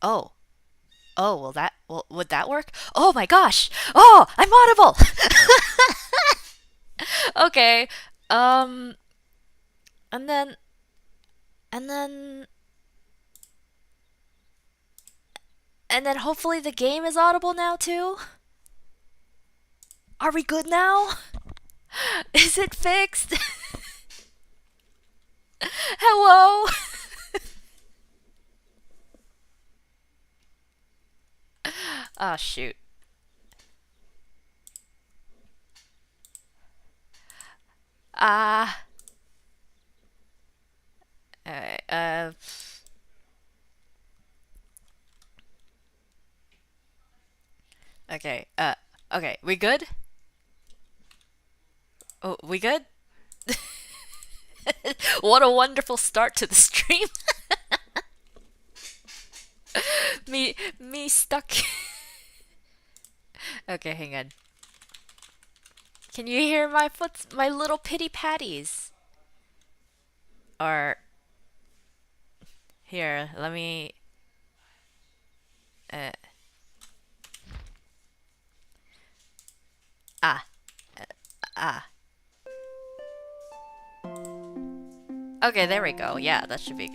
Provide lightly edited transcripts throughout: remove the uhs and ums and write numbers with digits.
Oh. Oh, would that work? Oh my gosh! Oh, I'm audible! Okay. Um, and then, and then, and then hopefully the game is audible now too? Are we good now? Is it fixed? Hello? Oh, shoot. Ah. Alright, okay, okay, we good? Oh, we good? What a wonderful start to the stream. Me stuck. Okay, hang on. Can you hear my little pity patties? Or here, let me. Uh, ah, ah. Okay, there we go. Yeah, that should be.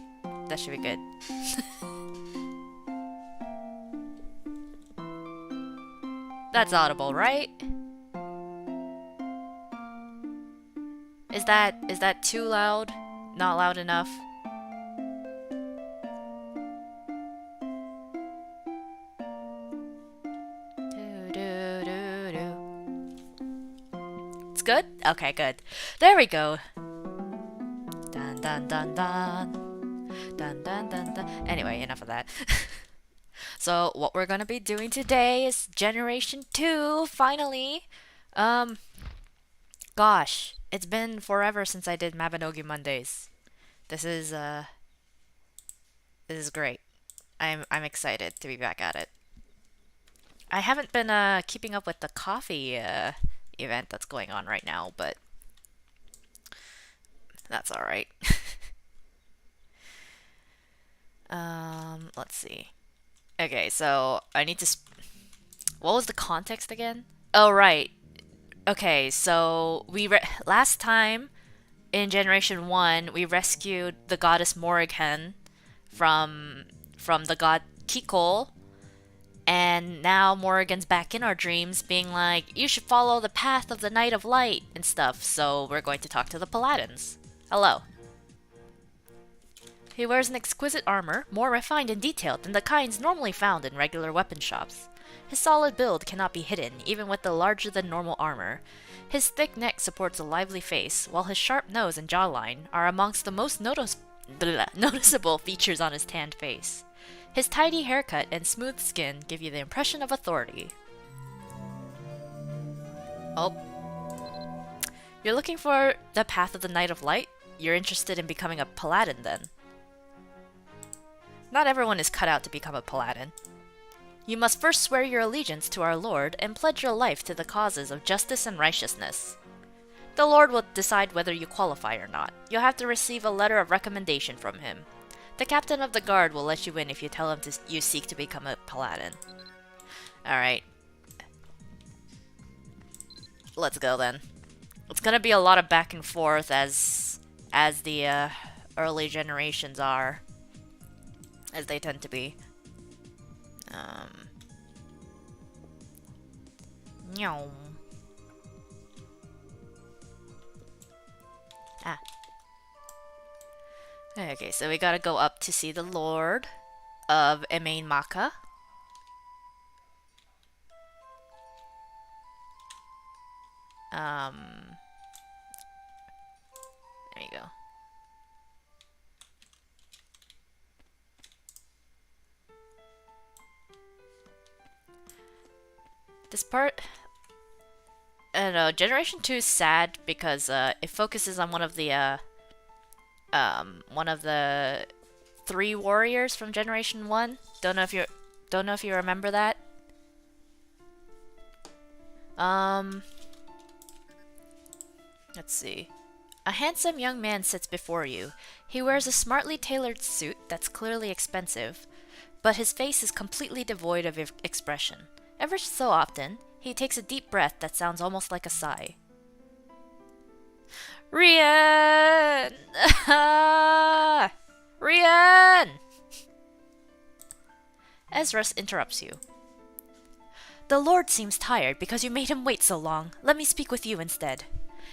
That should be good. That's audible, right? Is that too loud? Not loud enough? Do, do, do, do. It's good? Okay, good. There we go. Dun dun dun dun. Dun dun dun dun. Anyway, enough of that. So what we're gonna be doing today is Generation 2, finally. Um, gosh, it's been forever since I did Mabinogi Mondays. This is this is great. I'm excited to be back at it. I haven't been keeping up with the coffee event that's going on right now, but that's all right. Let's see. Okay, so I need to. What was the context again? Oh, right. Okay, so last time in Generation 1, we rescued the goddess Morrigan from from the god Kiko, and now Morrigan's back in our dreams being like, "You should follow the path of the Night of Light" and stuff. So we're going to talk to the Paladins. Hello. He wears an exquisite armor, more refined and detailed than the kinds normally found in regular weapon shops. His solid build cannot be hidden, even with the larger-than-normal armor. His thick neck supports a lively face, while his sharp nose and jawline are amongst the most noticeable features on his tanned face. His tidy haircut and smooth skin give you the impression of authority. Oh, you're looking for the path of the Night of Light? You're interested in becoming a paladin, then? Not everyone is cut out to become a paladin. You must first swear your allegiance to our Lord and pledge your life to the causes of justice and righteousness. The Lord will decide whether you qualify or not. You'll have to receive a letter of recommendation from him. The captain of the guard will let you in if you tell him you seek to become a paladin. Alright. Let's go then. It's gonna be a lot of back and forth as the early generations are. As they tend to be. Meow. Ah. Okay, so we gotta go up to see the Lord of Emain Maka. There you go. This part, I don't know, Generation 2 is sad because it focuses on one of the three warriors from Generation 1. Don't know if you remember that. Let's see. A handsome young man sits before you. He wears a smartly tailored suit that's clearly expensive. but his face is completely devoid of expression. Ever so often, he takes a deep breath that sounds almost like a sigh. Rian! Rian! Ezras interrupts you. The Lord seems tired because you made him wait so long. Let me speak with you instead.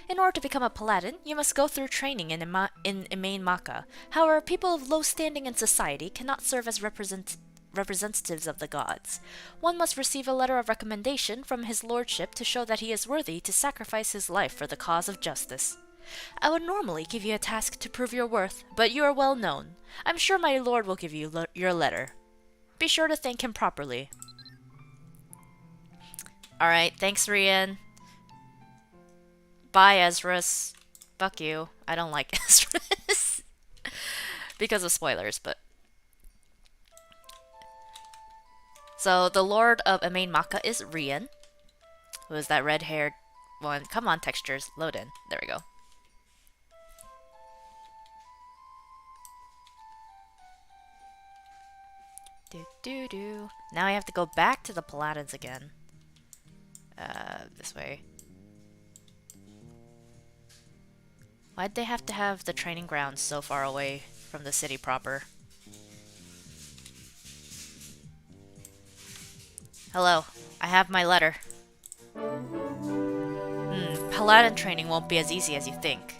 In order to become a paladin, you must go through training in Imain Maka. However, people of low standing in society cannot serve as representatives of the gods. One must receive a letter of recommendation from his lordship to show that he is worthy to sacrifice his life for the cause of justice. I would normally give you a task to prove your worth, but you are well known. I'm sure my lord will give you your letter. Be sure to thank him properly. Alright, thanks, Rian. Bye, Ezras. Fuck you. I don't like Ezras. Because of spoilers, but... So, the Lord of Imain Maka is Rian, who is that red-haired one. Come on, textures. Load in. There we go. Do-do-do. Now I have to go back to the Paladins again. This way. Why'd they have to have the training grounds so far away from the city proper? Hello, I have my letter. Paladin training won't be as easy as you think.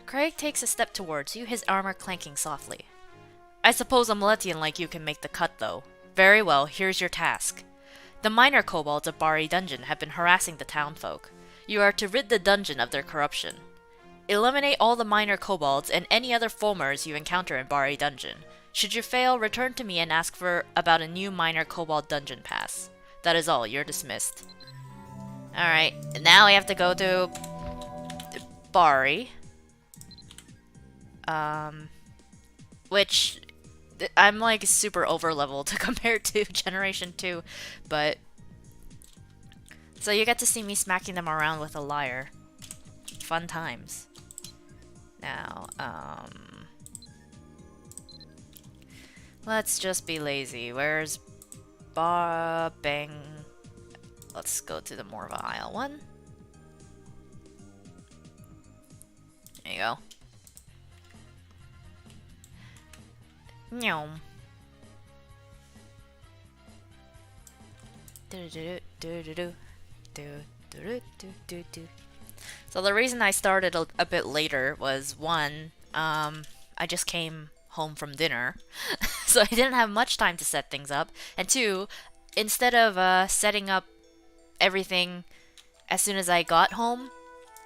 Craig takes a step towards you, his armor clanking softly. I suppose a Miletian like you can make the cut, though. Very well, here's your task. The minor kobolds of Bari Dungeon have been harassing the townfolk. You are to rid the dungeon of their corruption. Eliminate all the minor kobolds and any other foamers you encounter in Bari Dungeon. Should you fail, return to me and ask about a new minor kobold dungeon pass. That is all, you're dismissed. Alright, now we have to go to Bari. Which... I'm like super over-leveled compared to Generation 2, but... So you get to see me smacking them around with a lyre. Fun times. Now, let's just be lazy. Where's Bang? Let's go to the Morva Isle one. There you go. Nyom. So the reason I started a bit later was, one, I just came home from dinner, so I didn't have much time to set things up, and two, instead of setting up everything as soon as I got home,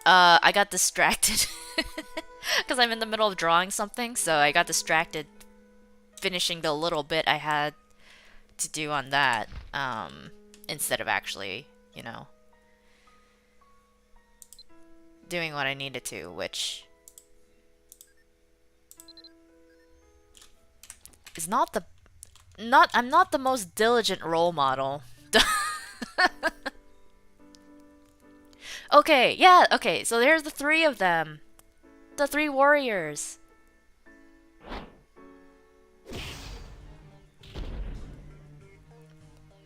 I got distracted, because I'm in the middle of drawing something, so I got distracted finishing the little bit I had to do on that, instead of actually, you know, doing what I needed to, which is I'm not the most diligent role model. Okay, yeah, okay, so there's the three of them. The three warriors.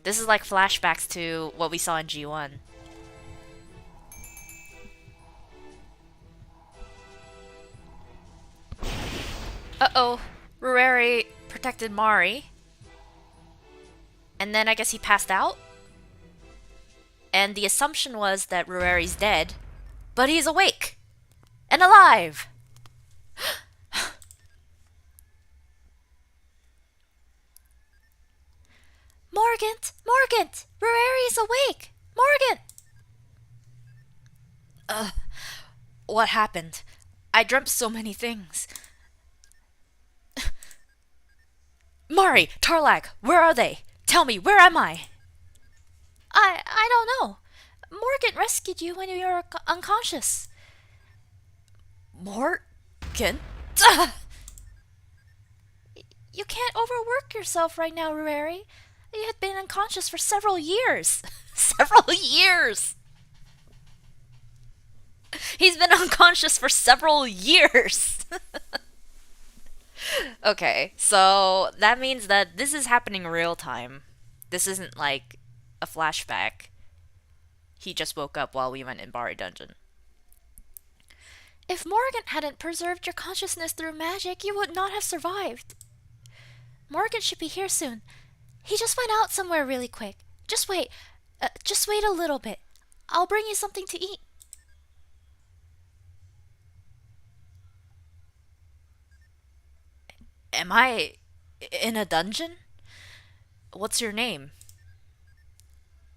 This is like flashbacks to what we saw in G1. Uh-oh. Rueri protected Mari. And then I guess he passed out? And the assumption was that Rueri's dead, but he's awake! And alive! Morgant! Morgant! Rueri is awake! Morgant! What happened? I dreamt so many things. Mari! Tarlag! Where are they? Tell me, where am I? I don't know. Morgant rescued you when you were unconscious. Morgant? You can't overwork yourself right now, Rueri. You had been unconscious for several years. Several years! He's been unconscious for several years! Okay, so that means that this is happening real time. This isn't like a flashback. He just woke up while we went in Bari Dungeon. If Morgan hadn't preserved your consciousness through magic, you would not have survived. Morgan should be here soon. He just went out somewhere really quick. Just wait. Just wait a little bit. I'll bring you something to eat. Am I in a dungeon? What's your name?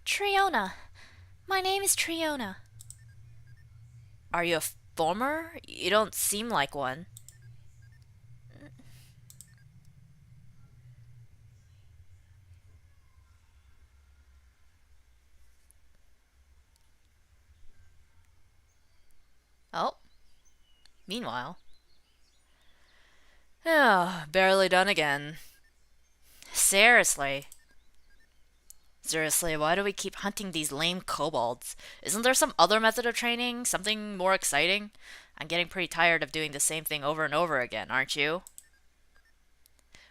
Triona. My name is Triona. Are you a former? You don't seem like one. Oh, meanwhile. Oh, barely done again. Seriously. Seriously, why do we keep hunting these lame kobolds? Isn't there some other method of training? Something more exciting? I'm getting pretty tired of doing the same thing over and over again, aren't you?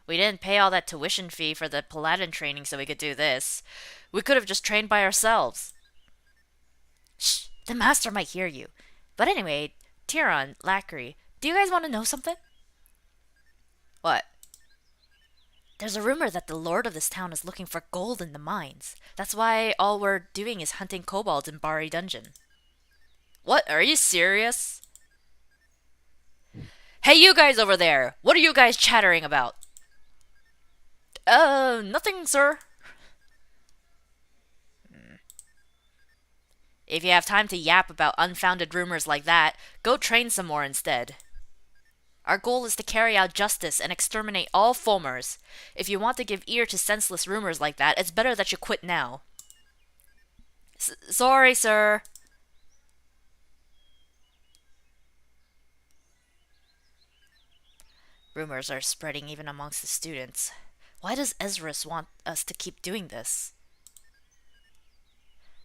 We didn't pay all that tuition fee for the Paladin training so we could do this. We could have just trained by ourselves. Shh, the master might hear you. But anyway, Tyron, Lacri, do you guys want to know something? What? There's a rumor that the lord of this town is looking for gold in the mines. That's why all we're doing is hunting kobolds in Bari Dungeon. What? Are you serious? Hey, you guys over there! What are you guys chattering about? Nothing, sir. If you have time to yap about unfounded rumors like that, go train some more instead. Our goal is to carry out justice and exterminate all Fulmers. If you want to give ear to senseless rumors like that, it's better that you quit now. Sorry, sir. Rumors are spreading even amongst the students. Why does Ezra's want us to keep doing this?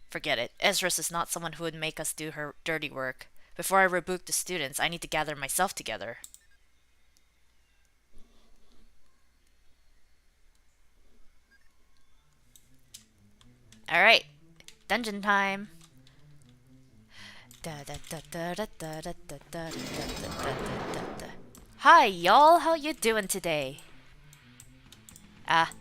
Forget it. Ezra's is not someone who would make us do her dirty work. Before I rebuke the students, I need to gather myself together. Alright. Dungeon time. Hi, y'all. How you doing today? Ah.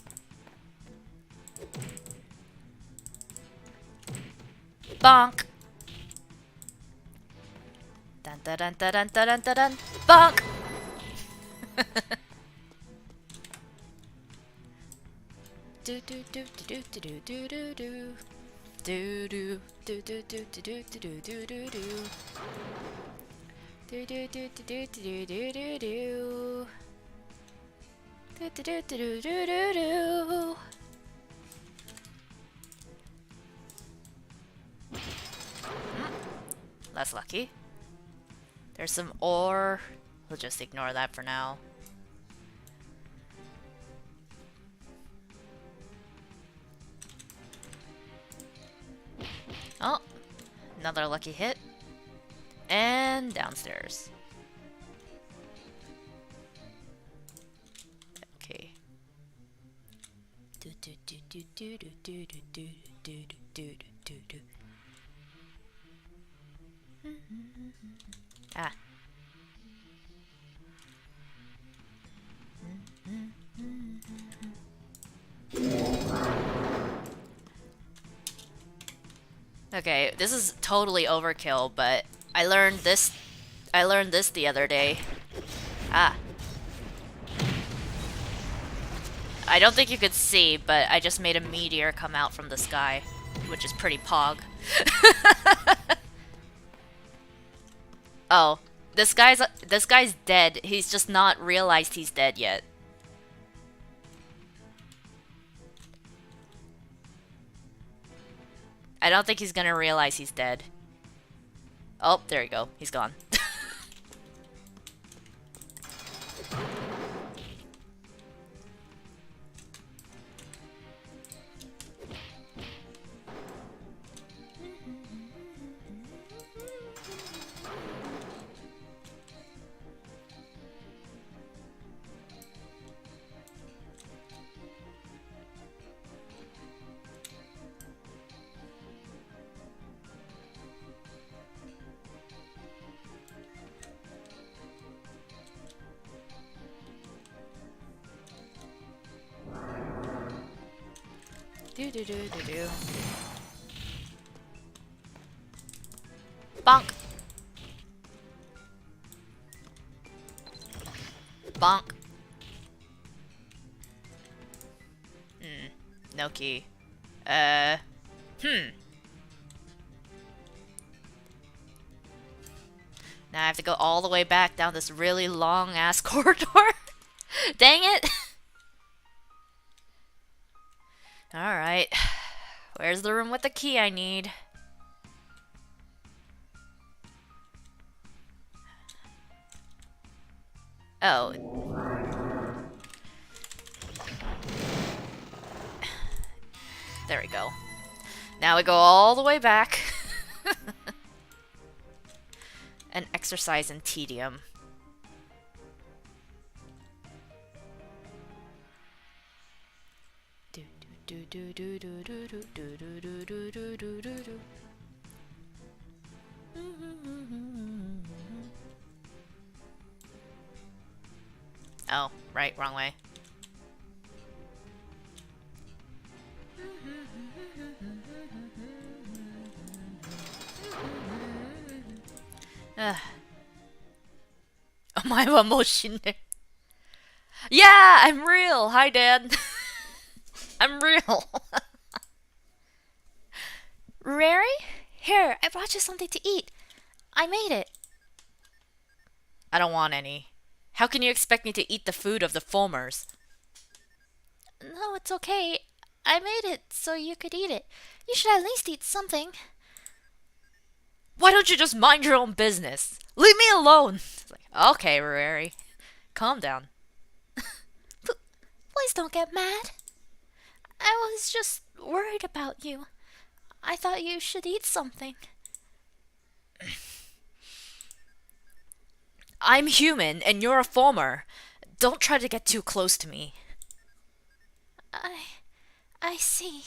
Bonk. Dun dun dun dun dun dun dun dun. Bonk. Do do do do do do do do do. Do do do do do do do do do do do. Do do do do do do do do do. Do do do do do do do. That's lucky. There's some ore. We'll just ignore that for now. Oh, another lucky hit. And downstairs. Okay. Do do do do do do do do do do do do do. Ah. Okay, this is totally overkill, but I learned this the other day. Ah. I don't think you could see, but I just made a meteor come out from the sky, which is pretty pog. Oh, this guy's dead. He's just not realized he's dead yet. I don't think he's gonna realize he's dead. Oh, there you go. He's gone. Do do do do do. Bonk. Bonk. No key. Now I have to go all the way back down this really long ass corridor. Dang it! Alright. Where's the room with the key I need? Oh. There we go. Now we go all the way back. An exercise in tedium. Oh, right, wrong way. Omae wa mou shinderu. Yeah, I'm real. Hi, Dad. I'm real. Rary? Here, I brought you something to eat. I made it. I don't want any. How can you expect me to eat the food of the formers? No, it's okay. I made it so you could eat it. You should at least eat something. Why don't you just mind your own business? Leave me alone! It's like, okay, Rary. Calm down. Please don't get mad. I was just worried about you. I thought you should eat something. I'm human and you're a former. Don't try to get too close to me. I see.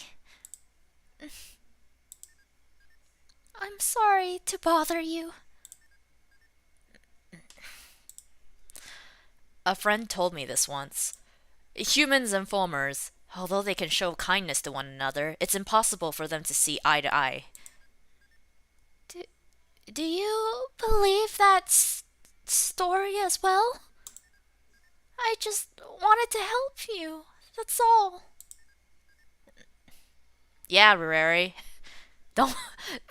I'm sorry to bother you. A friend told me this once. Humans and formers, although they can show kindness to one another, it's impossible for them to see eye to eye. Do you believe that story as well? I just wanted to help you. That's all. Yeah, Rary.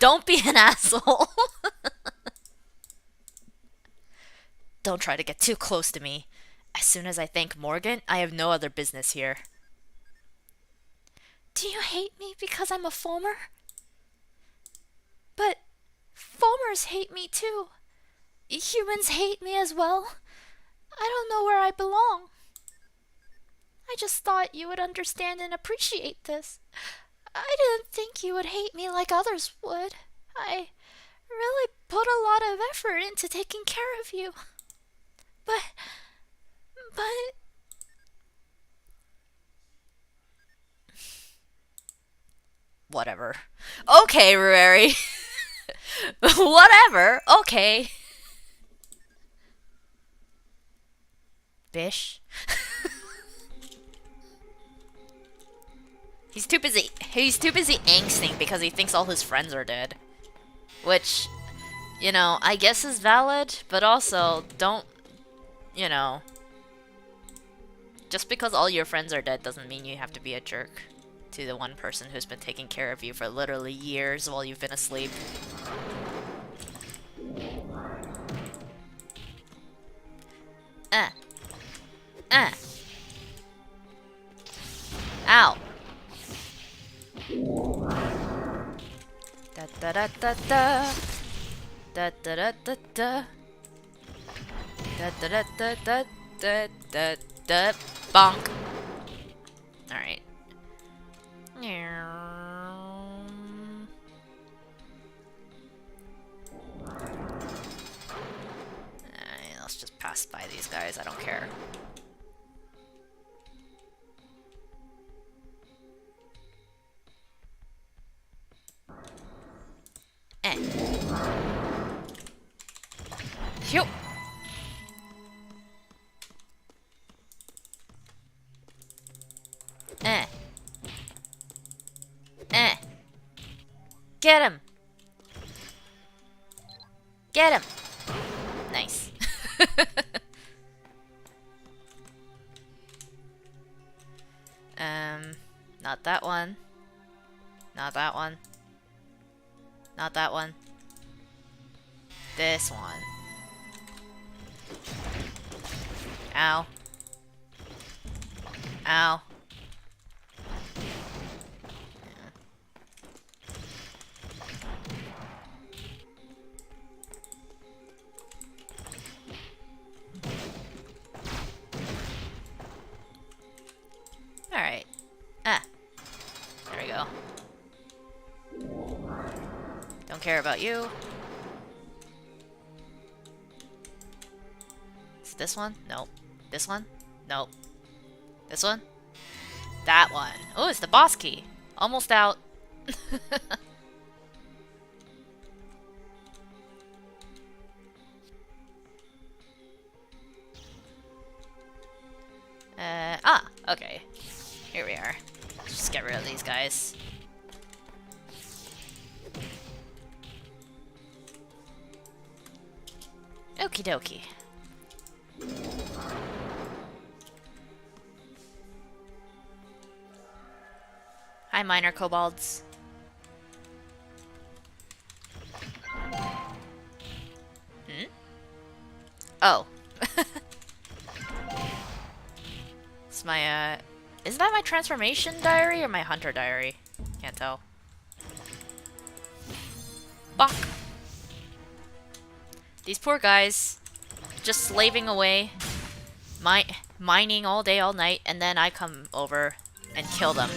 Don't be an asshole. Don't try to get too close to me. As soon as I thank Morgan, I have no other business here. Do you hate me because I'm a former? But formers hate me too. Humans hate me as well. I don't know where I belong. I just thought you would understand and appreciate this. I didn't think you would hate me like others would. I really put a lot of effort into taking care of you. But... Whatever. Okay, Rary. Whatever. Okay. Bish. He's too busy angsting because he thinks all his friends are dead. Which, you know, I guess is valid, but also don't, you know, just because all your friends are dead doesn't mean you have to be a jerk to the one person who's been taking care of you for literally years while you've been asleep. Ow. Da da da da da. Da da da da da. Da da da da da da da da. Bonk. Alright. Let's just pass by these guys, I don't care. Phew. Get him! Get him! Nice. Not that one. Not that one. Not that one. This one. Ow. Ow. Alright. Ah. There we go. Don't care about you. Is it this one? Nope. This one? Nope. This one? That one. Oh, it's the boss key. Almost out. Okay. Here we are. Just get rid of these guys. Okie dokie. Hi, minor kobolds. Hmm? Oh. It's my, is that my transformation diary or my hunter diary? Can't tell. Bonk! These poor guys, just slaving away, mining all day, all night, and then I come over and kill them.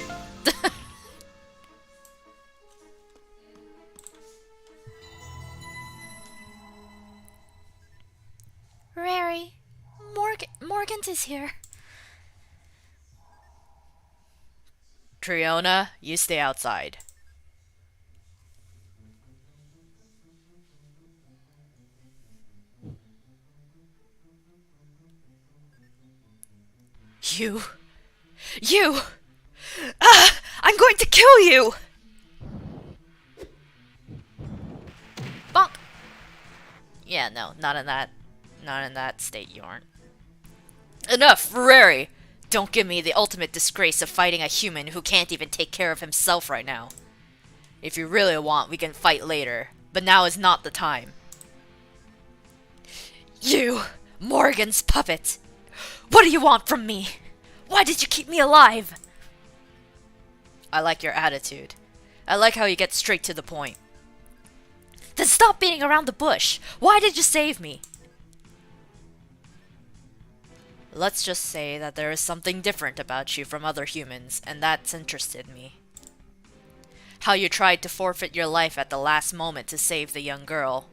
Rary, Morgans is here. Triona, you stay outside. You! I'm going to kill you! Bonk! Yeah, no, not in that state you aren't. Enough, Rary! Don't give me the ultimate disgrace of fighting a human who can't even take care of himself right now. If you really want, we can fight later, but now is not the time. You, Morgan's puppet! What do you want from me? Why did you keep me alive? I like your attitude. I like how you get straight to the point. Then stop beating around the bush! Why did you save me? Let's just say that there is something different about you from other humans, and that's interested me. How you tried to forfeit your life at the last moment to save the young girl.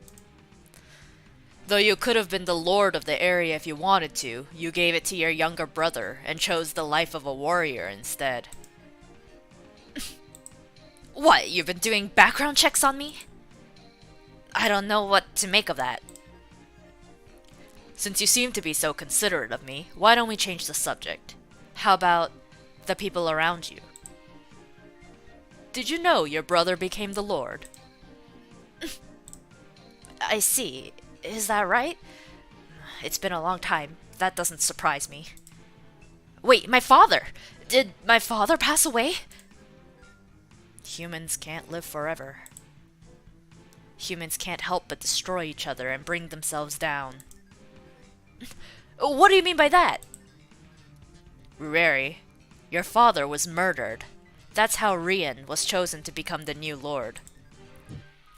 Though you could have been the lord of the area if you wanted to, you gave it to your younger brother and chose the life of a warrior instead. What, you've been doing background checks on me? I don't know what to make of that. Since you seem to be so considerate of me, why don't we change the subject? How about the people around you? Did you know your brother became the Lord? I see. Is that right? It's been a long time. That doesn't surprise me. Wait, my father! Did my father pass away? Humans can't live forever. Humans can't help but destroy each other and bring themselves down. What do you mean by that? Rary, your father was murdered. That's how Rian was chosen to become the new lord.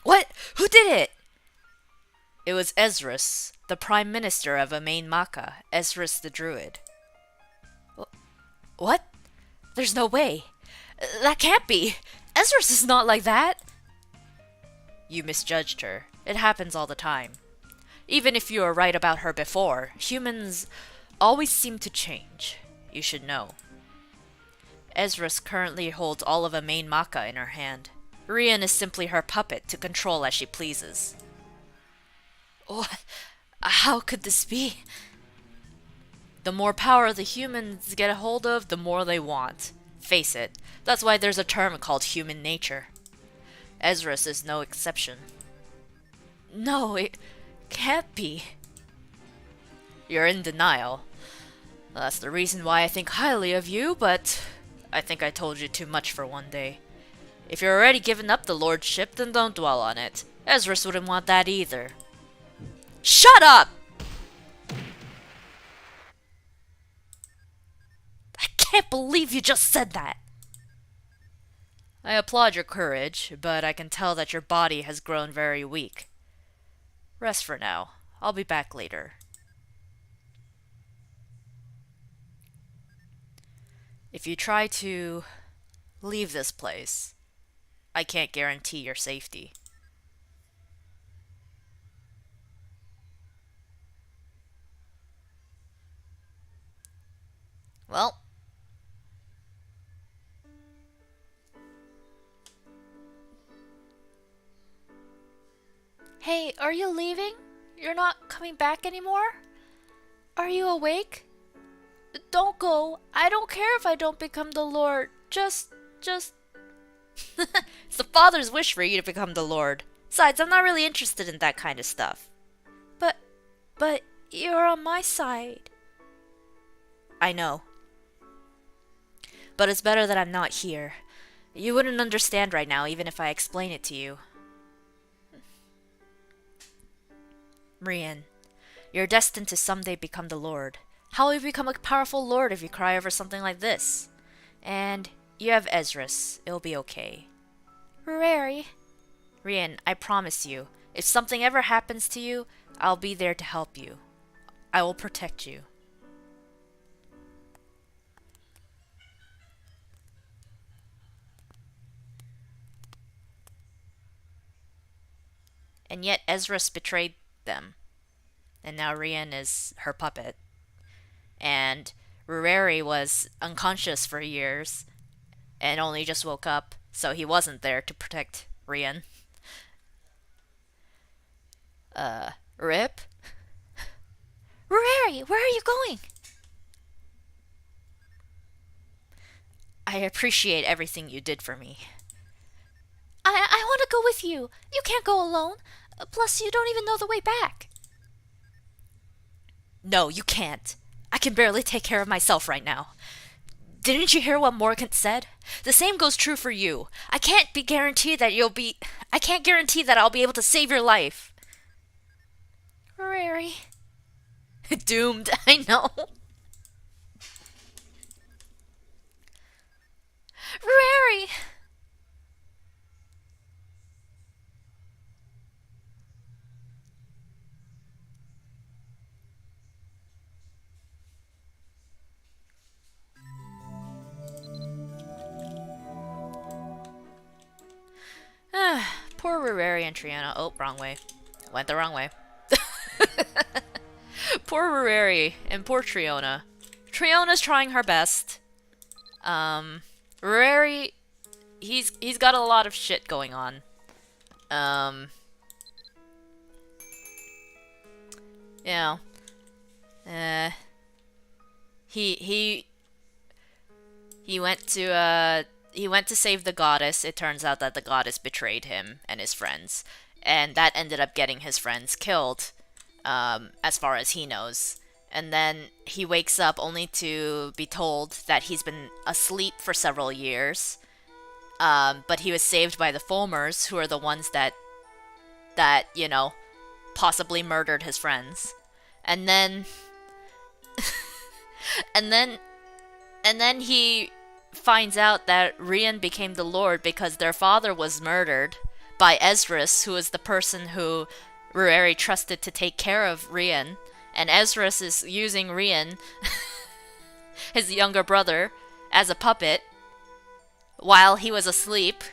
What? Who did it? It was Ezrus, the prime minister of Amain Maka, Ezrus the druid. What? There's no way. That can't be. Ezrus is not like that. You misjudged her. It happens all the time. Even if you were right about her before, humans always seem to change. You should know. Ezrus currently holds all of Amain Maka in her hand. Rian is simply her puppet to control as she pleases. What? How could this be? The more power the humans get a hold of, the more they want. Face it, that's why there's a term called human nature. Ezra's is no exception. No, it can't be. You're in denial. That's the reason why I think highly of you, but I think I told you too much for one day. If you're already given up the lordship, then don't dwell on it. Ezra's wouldn't want that either. Shut up! I can't believe you just said that! I applaud your courage, but I can tell that your body has grown very weak. Rest for now. I'll be back later. If you try to leave this place, I can't guarantee your safety. Well, hey, are you leaving? You're not coming back anymore? Are you awake? Don't go. I don't care if I don't become the Lord. Just... It's the Father's wish for you to become the Lord. Besides, I'm not really interested in that kind of stuff. But you're on my side. I know. But it's better that I'm not here. You wouldn't understand right now, even if I explain it to you. Rian, you're destined to someday become the Lord. How will you become a powerful Lord if you cry over something like this? And you have Ezra's. It'll be okay. Rary. Rian, I promise you, if something ever happens to you, I'll be there to help you. I will protect you. And yet Ezra's betrayed them. And now Rian is her puppet. And Rureri was unconscious for years and only just woke up, so he wasn't there to protect Rian. Rip? Rureri, where are you going? I appreciate everything you did for me. I want to go with you. You can't go alone. Plus, you don't even know the way back. No, you can't. I can barely take care of myself right now. Didn't you hear what Morgan said? The same goes true for you. I can't guarantee that I'll be able to save your life. Rary. Doomed, I know. Rary. Poor Rureri and Triana. Oh, wrong way. Went the wrong way. Poor Rureri and poor Triona. Triona's trying her best. Rureri, he's got a lot of shit going on. You know, he went to save the goddess. It turns out that the goddess betrayed him and his friends, and that ended up getting his friends killed, as far as he knows. And then he wakes up only to be told that he's been asleep for several years, but he was saved by the Fulmers, who are the ones that you know, possibly murdered his friends. And then and then he finds out that Rian became the Lord because their father was murdered by Ezra's, who is the person who Rureri trusted to take care of Rian. And Ezra's is using Rian, his younger brother, as a puppet while he was asleep.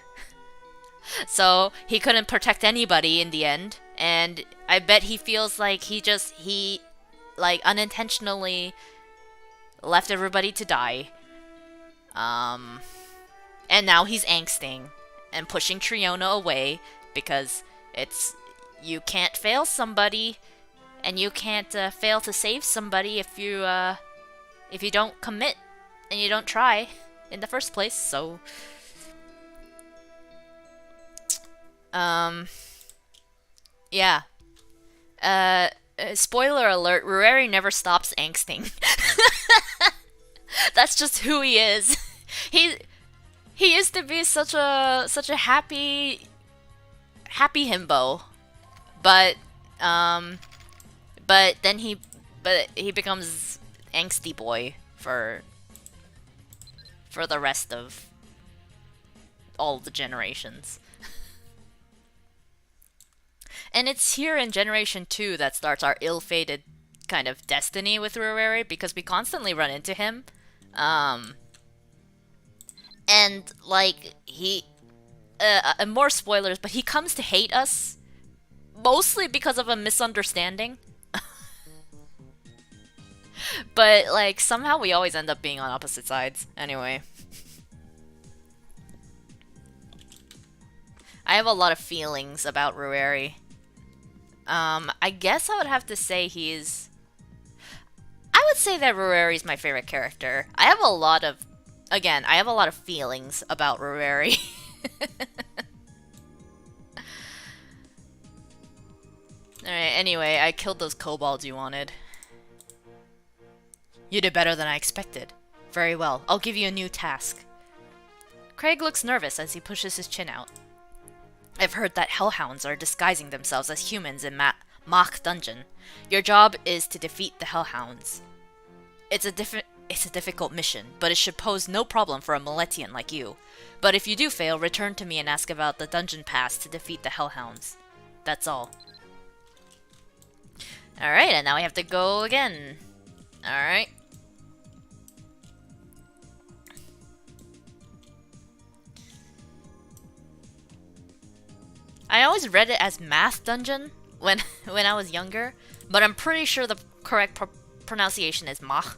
So he couldn't protect anybody in the end. And I bet he feels like he unintentionally left everybody to die. And now he's angsting and pushing Triona away because you can't fail somebody, and you can't fail to save somebody if you don't commit and you don't try in the first place. So Um, yeah. Spoiler alert, Rureri never stops angsting. That's just who he is. he he used to be such a happy himbo, but um but then he becomes angsty boy for the rest of all the generations. And it's here in Generation 2 that starts our ill-fated kind of destiny with Rureri, because we constantly run into him. Um, and, like, more spoilers, but he comes to hate us mostly because of a misunderstanding. But, like, somehow we always end up being on opposite sides. Anyway. I have a lot of feelings about Rureri. I guess I would have to say I would say that Rureri is my favorite character. I have a lot of... Again, I have a lot of feelings about Rureri. Alright, anyway, I killed those kobolds you wanted. You did better than I expected. Very well, I'll give you a new task. Craig looks nervous as he pushes his chin out. I've heard that hellhounds are disguising themselves as humans in Mach Dungeon. Your job is to defeat the hellhounds. It's a difficult mission, but it should pose no problem for a Miletian like you. But if you do fail, return to me and ask about the dungeon pass to defeat the hellhounds. That's all. Alright, and now we have to go again. Alright. I always read it as Math Dungeon when I was younger, but I'm pretty sure the correct pronunciation is Mach.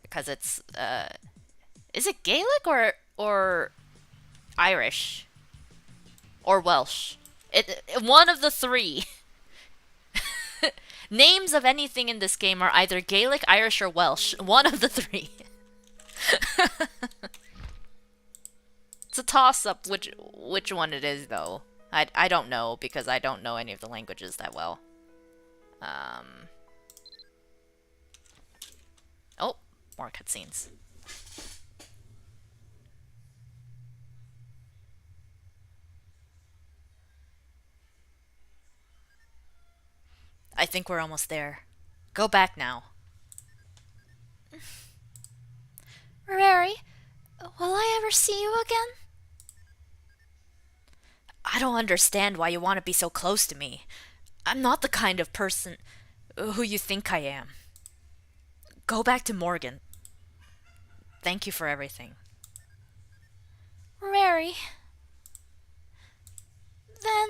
Because it's, is it Gaelic or Irish? Or Welsh? One of the three. Names of anything in this game are either Gaelic, Irish, or Welsh. One of the three. It's a toss-up which one it is, though. I don't know, because I don't know any of the languages that well. Oh, more cutscenes. I think we're almost there. Go back now. Rarry, will I ever see you again? I don't understand why you want to be so close to me. I'm not the kind of person who you think I am. Go back to Morgan. Thank you for everything. Rarry. Then...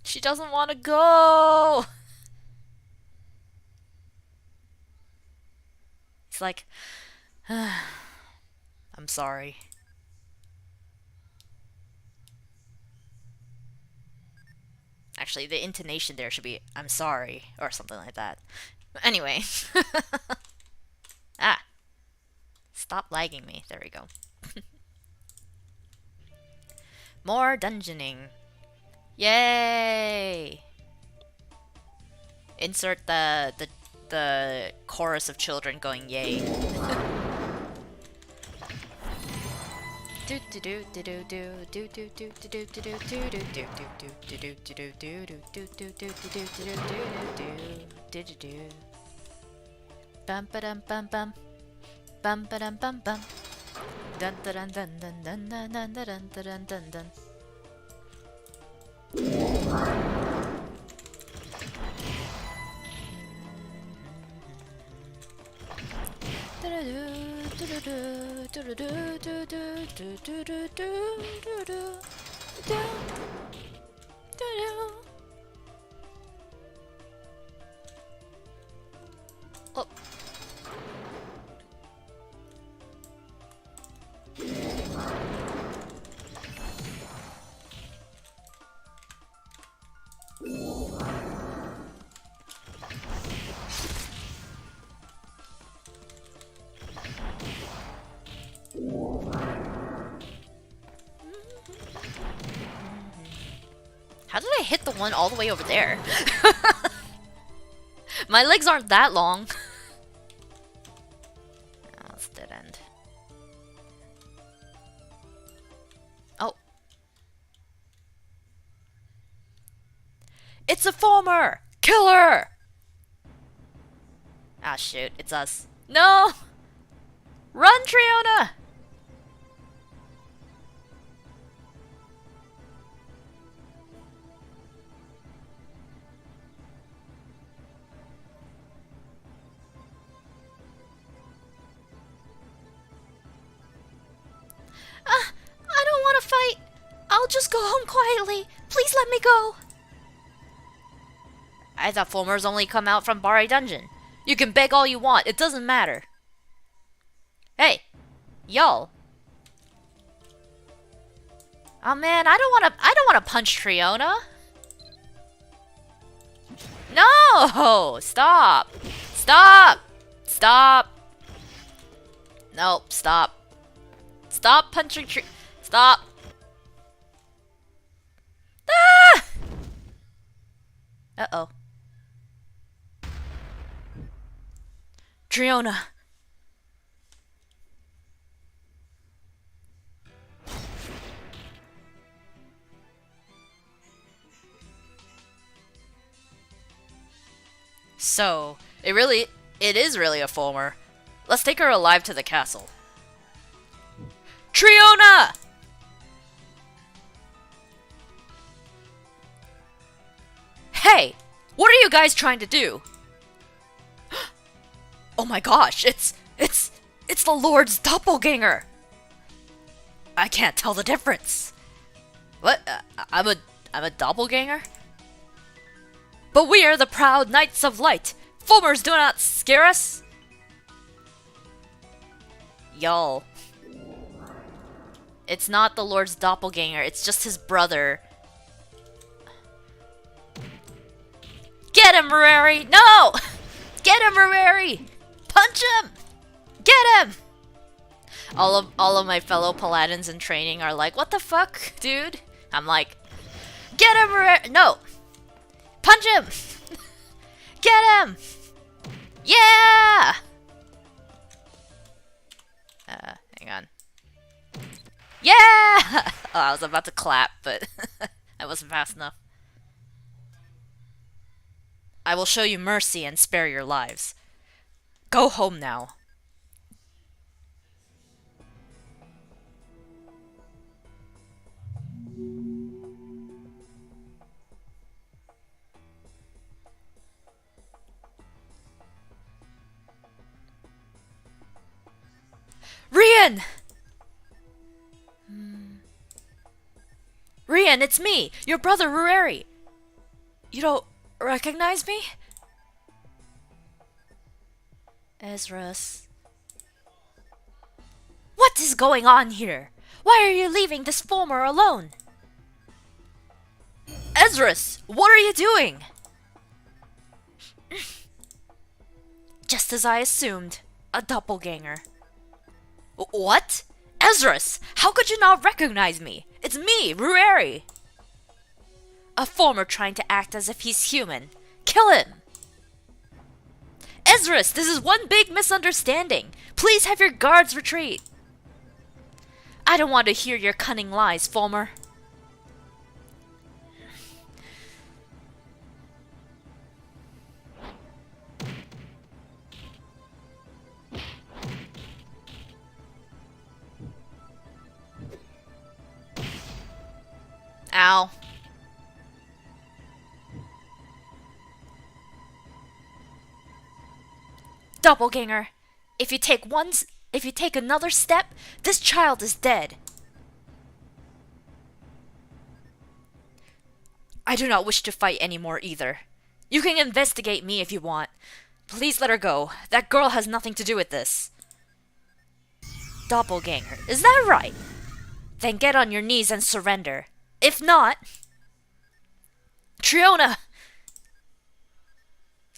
She doesn't want to go! He's like, I'm sorry. Actually, the intonation there should be, I'm sorry, or something like that. Anyway. Ah. Stop lagging me. There we go. More dungeoning. Yay! Insert the chorus of children going yay. Bum ba dum bum bum. Bum ba dum bum bum. Dun dun dun dun dun dun dun dun dun dun dun. Oh. that one all the way over there. My legs aren't that long. Oh, it's dead end. Oh. It's a former! Kill her! Ah, shoot. It's us. No! Run, Triona! I don't want to fight. I'll just go home quietly. Please let me go. I thought formers only come out from Bari Dungeon. You can beg all you want, it doesn't matter. Hey, y'all. Oh man, I don't wanna punch Triona. No! Stop! Stop! Stop! Nope, stop. Stop punching Stop! Ah! Uh-oh. Triona. So, it is really a former. Let's take her alive to the castle. Triona! Hey! What are you guys trying to do? Oh my gosh, it's the Lord's doppelganger! I can't tell the difference. What? I'm a doppelganger? But we are the proud Knights of Light. Formers do not scare us. Y'all. It's not the Lord's doppelganger, it's just his brother. Get him, Rarey! No! Get him, Rarey! Punch him! Get him! All of my fellow paladins in training are like, what the fuck, dude? I'm like, get him, Rarey! No! Punch him! Get him! Yeah! Hang on. Yeah! Oh, I was about to clap, but I wasn't fast enough. I will show you mercy and spare your lives. Go home now. Rian! Rian, it's me, your brother Rarey. You don't recognize me? Ezra's. What is going on here? Why are you leaving this former alone? Ezra's, what are you doing? Just as I assumed, a doppelganger. What? Ezra's, how could you not recognize me? It's me, Rarey. A former trying to act as if he's human. Kill him! Ezra's, this is one big misunderstanding. Please have your guards retreat. I don't want to hear your cunning lies, former. Ow. Doppelganger, if you take another step, this child is dead. I do not wish to fight anymore either. You can investigate me if you want. Please let her go. That girl has nothing to do with this. Doppelganger, is that right? Then get on your knees and surrender. If not... Triona!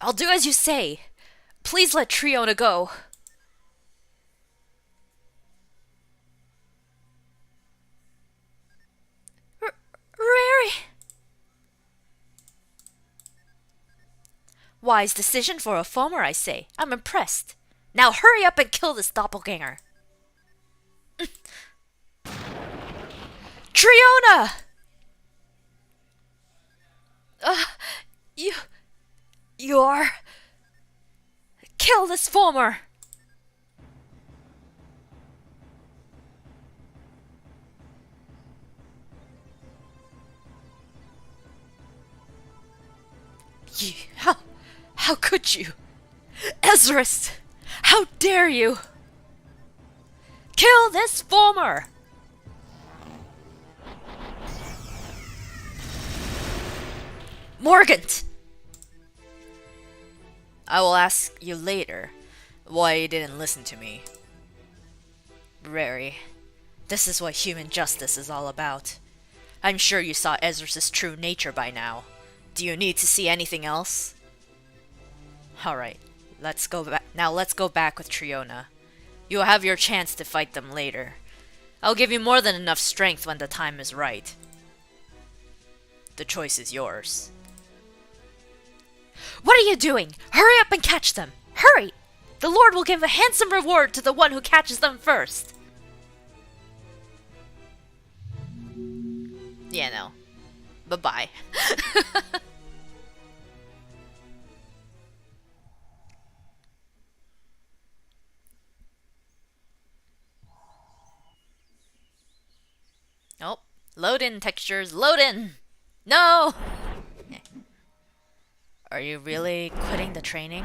I'll do as you say. Please let Triona go. Rarey! Wise decision for a foamer, I say. I'm impressed. Now hurry up and kill this doppelganger. Triona! You're... Kill this foamer! How could you? Ezrist! How dare you! Kill this foamer! Morgant! I will ask you later why you didn't listen to me. Rary, this is what human justice is all about. I'm sure you saw Ezra's true nature by now. Do you need to see anything else? Alright, let's go back. Now let's go back with Triona. You'll have your chance to fight them later. I'll give you more than enough strength when the time is right. The choice is yours. What are you doing? Hurry up and catch them! Hurry! The Lord will give a handsome reward to the one who catches them first! Yeah, no. Bye-bye. Oh, load in textures, load in! No! Are you really quitting the training?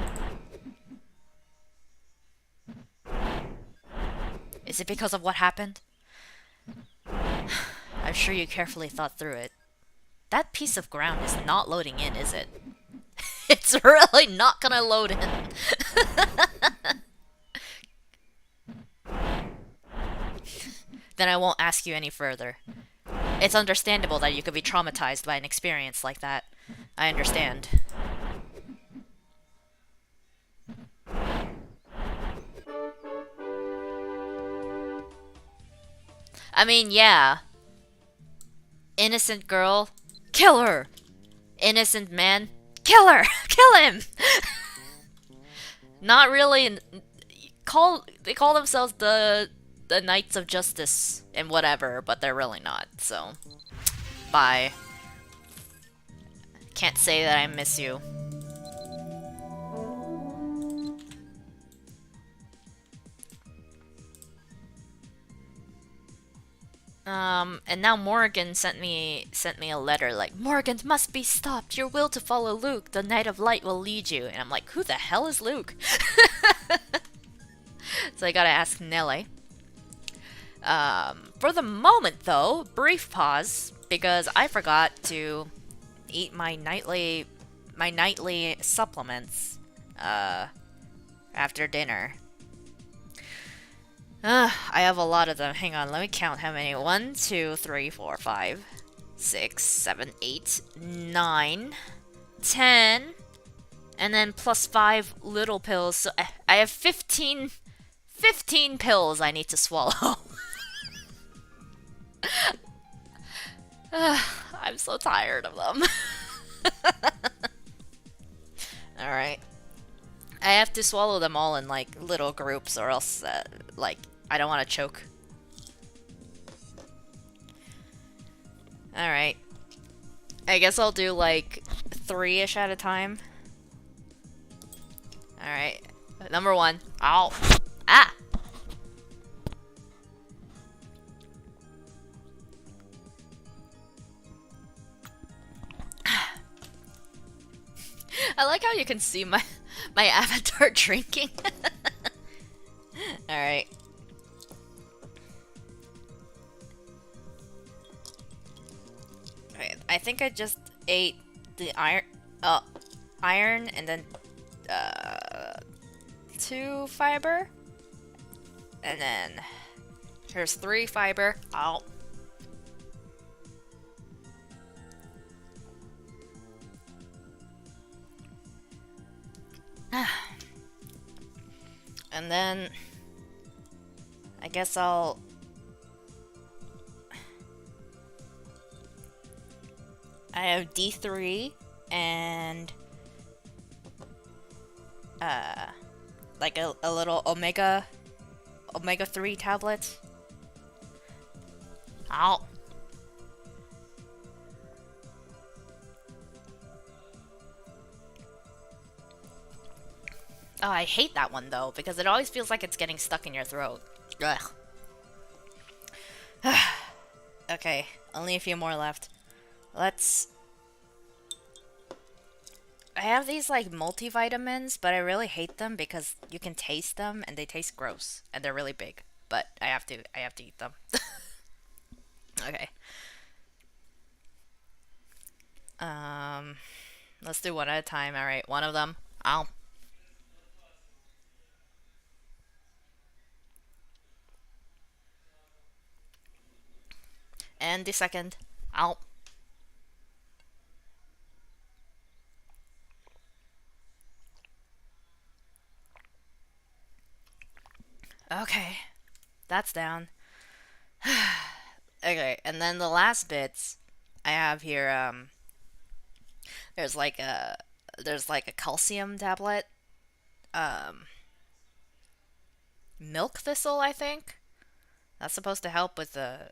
Is it because of what happened? I'm sure you carefully thought through it. That piece of ground is not loading in, is it? It's really not gonna load in. Then I won't ask you any further. It's understandable that you could be traumatized by an experience like that. I understand. I mean, yeah. Innocent girl, kill her! Innocent man, kill her! Kill him! Not really. They call themselves the Knights of Justice and whatever, but they're really not, so. Bye. Can't say that I miss you. And now Morgan sent me a letter like, Morgan must be stopped. Your will to follow Luke, the Knight of Light, will lead you. And I'm like, who the hell is Luke? So I gotta ask Nelly. For the moment, though, brief pause because I forgot to eat my nightly supplements after dinner. I have a lot of them. Hang on, let me count how many. 1, 2, 3, 4, 5, 6, 7, 8, 9, 10, and then plus 5 little pills. So I have 15 pills I need to swallow. I'm so tired of them. Alright. I have to swallow them all in like little groups or else like I don't want to choke. Alright. I guess I'll do like 3-ish at a time. Alright. Number 1. Ow. Ah! I like how you can see my avatar drinking. Alright. Alright, I think I just ate the iron and then 2 fiber. And then here's 3 fiber. Ow. And then I guess I have D3 and like a little omega 3 tablet. Ow. Oh, I hate that one though, because it always feels like it's getting stuck in your throat. Ugh. Okay, only a few more left. Let's... I have these like multivitamins, but I really hate them because you can taste them and they taste gross and they're really big. But I have to eat them. Okay. Let's do one at a time. All right, one of them. Ow. And the second. Ow. Okay, that's down. Okay, and then the last bits I have here. There's like a calcium tablet. Milk thistle, I think. That's supposed to help with the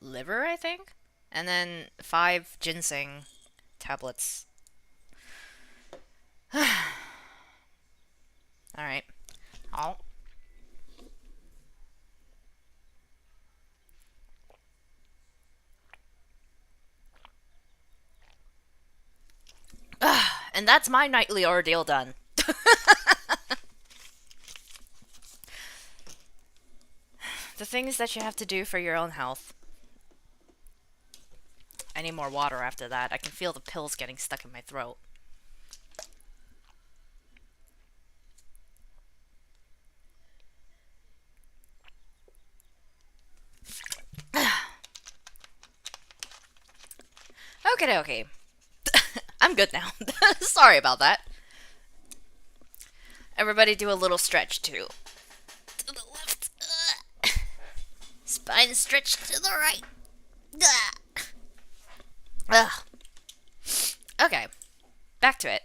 liver, I think. And then 5 ginseng tablets. All right. Oh. And that's my nightly ordeal done. The things that you have to do for your own health. I need more water after that. I can feel the pills getting stuck in my throat. Okay. I'm good now. Sorry about that. Everybody do a little stretch too. To the left. Spine stretch to the right. Okay. Back to it.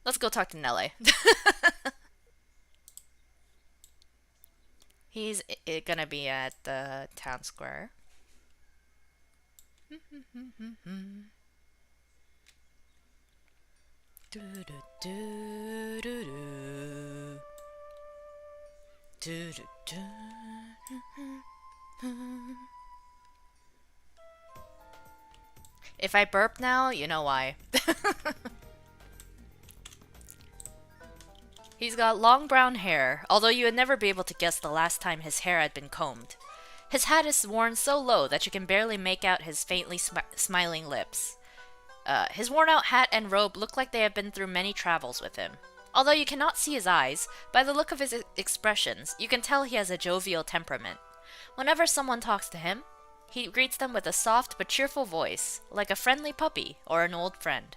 Let's go talk to Nelle. He's gonna be at the town square. If I burp now, you know why. He's got long brown hair, although you would never be able to guess the last time his hair had been combed. His hat is worn so low that you can barely make out his faintly smiling lips. His worn-out hat and robe look like they have been through many travels with him. Although you cannot see his eyes, by the look of his expressions, you can tell he has a jovial temperament. Whenever someone talks to him, he greets them with a soft but cheerful voice, like a friendly puppy or an old friend.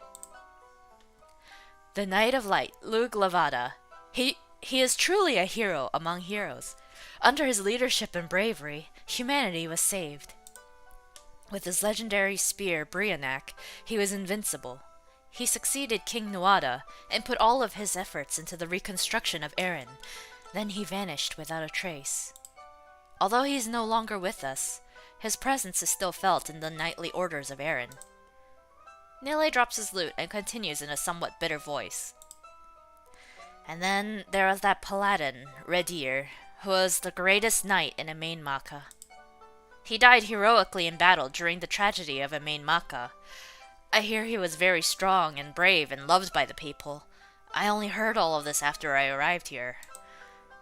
The Knight of Light, Lug Lavada. He is truly a hero among heroes. Under his leadership and bravery, humanity was saved. With his legendary spear, Brianak, he was invincible. He succeeded King Nuada and put all of his efforts into the reconstruction of Erin. Then he vanished without a trace. Although he is no longer with us, his presence is still felt in the knightly orders of Erin. Nele drops his lute and continues in a somewhat bitter voice. And then there was that paladin, Redir, who was the greatest knight in Amain Maka. He died heroically in battle during the tragedy of Amain Maka. I hear he was very strong and brave and loved by the people. I only heard all of this after I arrived here.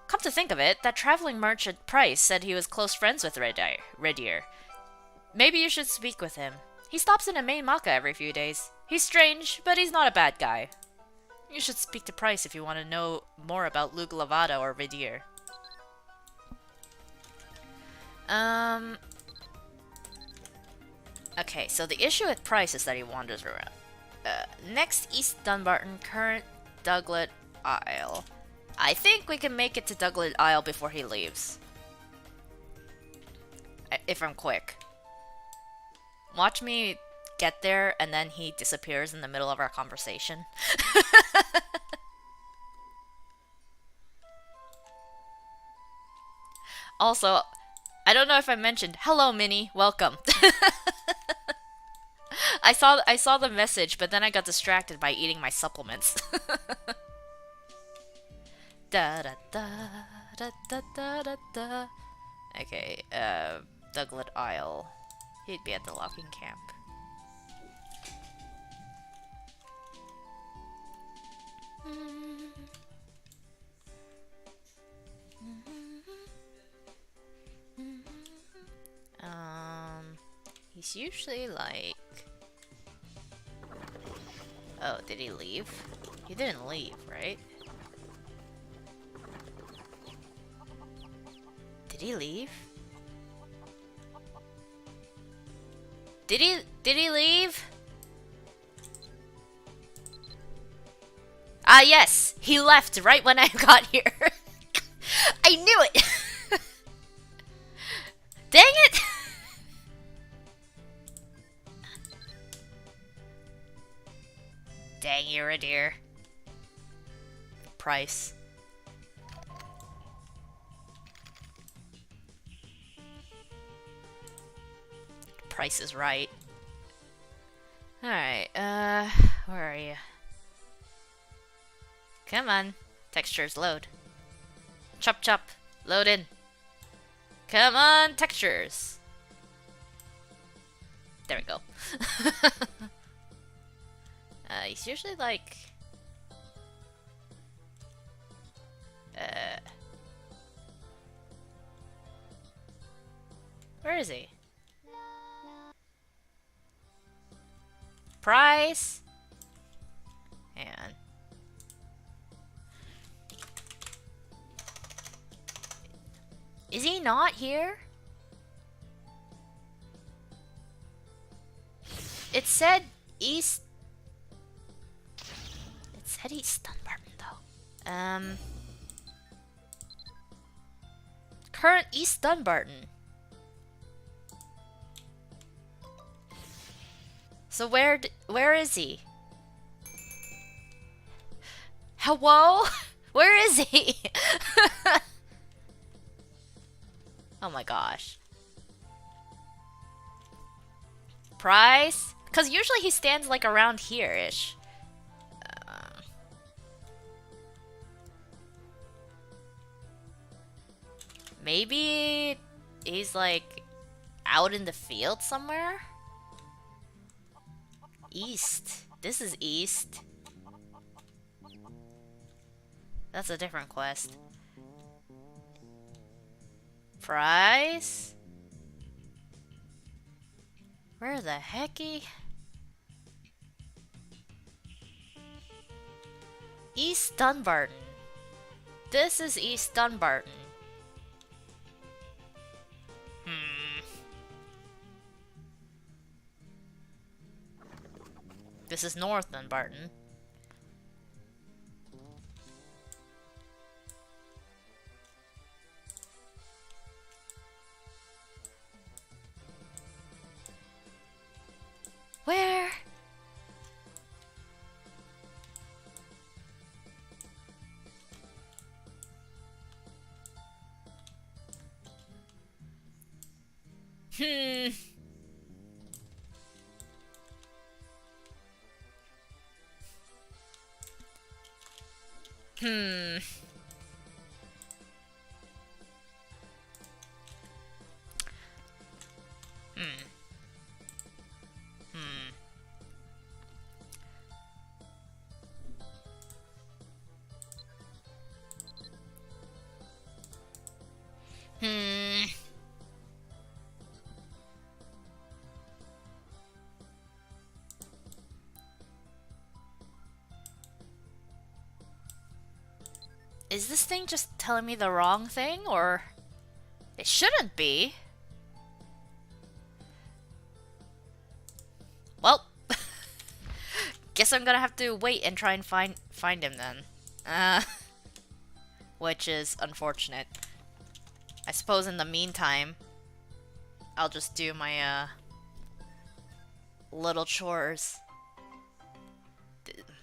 Come to think of it, that traveling merchant Price said he was close friends with Redir. Maybe you should speak with him. He stops in Amain Maka every few days. He's strange, but he's not a bad guy. You should speak to Price if you want to know more about Lug Lavada or Redir. Okay, so the issue with Price is that he wanders around. Next East Dunbarton, current Douglas Isle. I think we can make it to Douglas Isle before he leaves. If I'm quick. Watch me get there and then he disappears in the middle of our conversation. Also, I don't know if I mentioned, hello Minnie, welcome. I saw the message, but then I got distracted by eating my supplements. Da da da da da da da da. Okay, Douglas Isle. He'd be at the logging camp. He's usually like... Oh, did he leave? He didn't leave, right? Did he leave? Did he leave? Ah, yes! He left right when I got here. I knew it! Dang it! Dang, you're a dear. Price. Price is right. Alright, where are you? Come on. Textures, load. Chop chop. Load in. Come on, textures. There we go. He's usually like... Where is he? Price? And... Is he not here? It said East... It said East Dunbarton, though. Current East Dunbarton. So where is he? Hello? Where is he? Oh my gosh. Price? Because usually he stands like around here-ish. Maybe he's like out in the field somewhere? East. This is east. That's a different quest. Price? Where the hecky? East Dunbarton. This is East Dunbarton. This is North Dunbarton. Where? Is this thing just telling me the wrong thing, or... It shouldn't be. Well, guess I'm gonna have to wait and try and find him then. Which is unfortunate. I suppose in the meantime, I'll just do my little chores.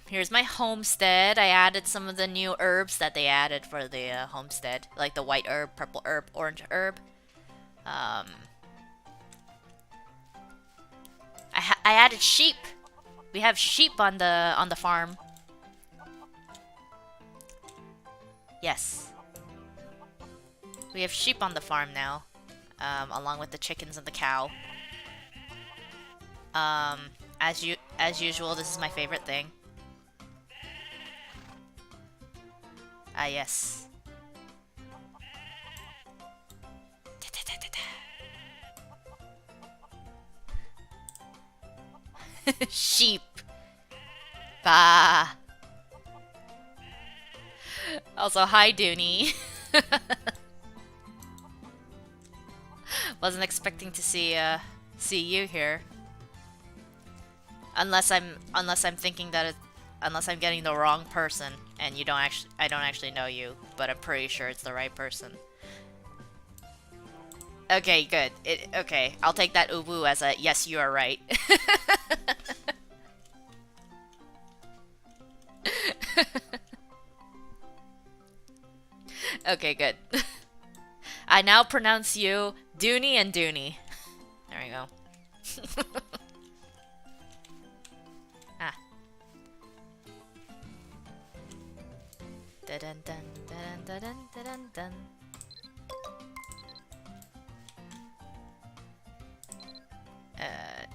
Here's my homestead. I added some of the new herbs that they added for the homestead, like the white herb, purple herb, orange herb. I added sheep. We have sheep on the farm. Yes, we have sheep on the farm now, along with the chickens and the cow. As usual, this is my favorite thing. Ah, yes. Sheep. Bah. Also, hi, Dooney. Wasn't expecting to see you here. Unless I'm thinking that unless I'm getting the wrong person and I don't actually know you, but I'm pretty sure it's the right person. Okay, good. Okay, I'll take that uwu as a yes, you are right. Okay, good. I now pronounce you Dooney and Dooney. There we go. Ah. Dun dun dun dun dun dun dun.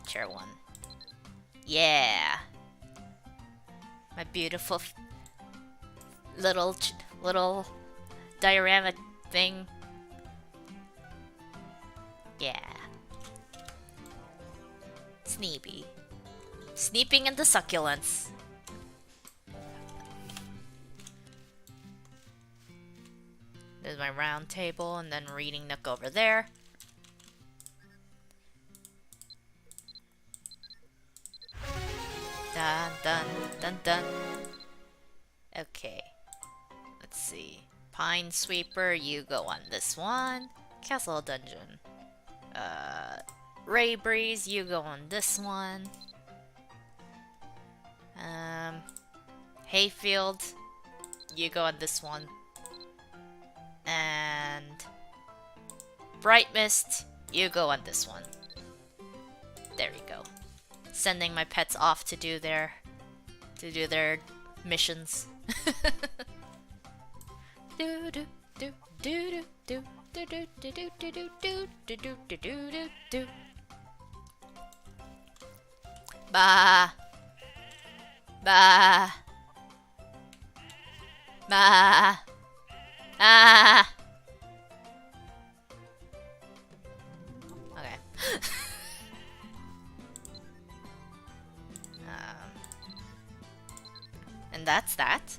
Chair 1. Yeah. My beautiful little diorama thing. Yeah. Sneepy. Sneeping in the succulents. There's my round table and then reading nook over there. Dun dun dun dun. Okay. Let's see. Pine Sweeper, you go on this one. Castle Dungeon. Ray Breeze, you go on this one. Hayfield, you go on this one. And Bright Mist, you go on this one. There we go. Sending my pets off to do their missions. Do do do do do do do do do do do do do do do do do. Bah. Bah. Bah. Ah. Okay. And that's that.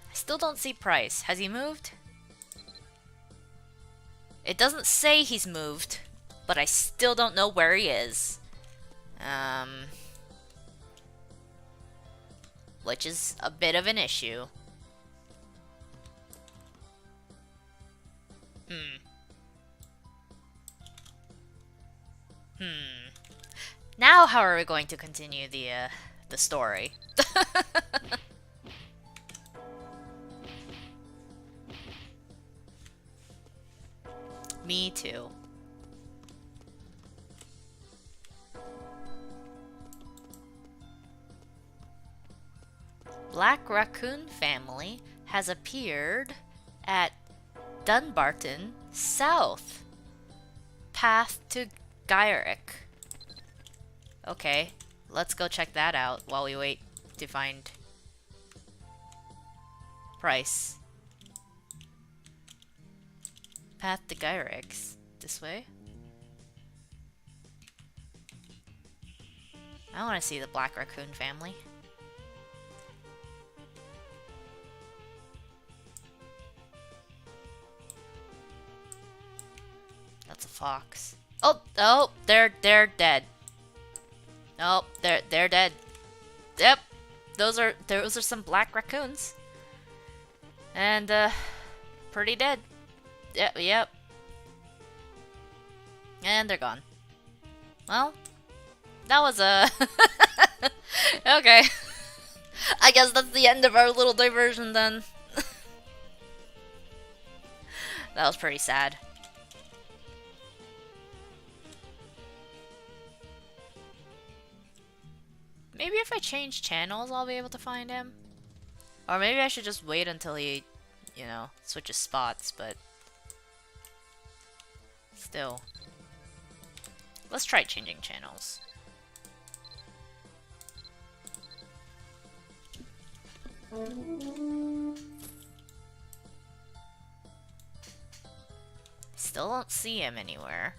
I still don't see Price. Has he moved? It doesn't say he's moved, but I still don't know where he is. Which is a bit of an issue. Now how are we going to continue the story? Me too. Black Raccoon family has appeared at Dunbarton South. Path to Gyrick. Okay, let's go check that out while we wait to find Price. Path to Gyrick. This way? I want to see the Black Raccoon family. fox. Oh, they're dead. Oh, they're dead. Yep, those are some black raccoons, and pretty dead. Yep, and they're gone. Well, that was okay. I guess that's the end of our little diversion then. That was pretty sad. Maybe if I change channels, I'll be able to find him. Or maybe I should just wait until he, you know, switches spots, but still. Let's try changing channels. Still don't see him anywhere.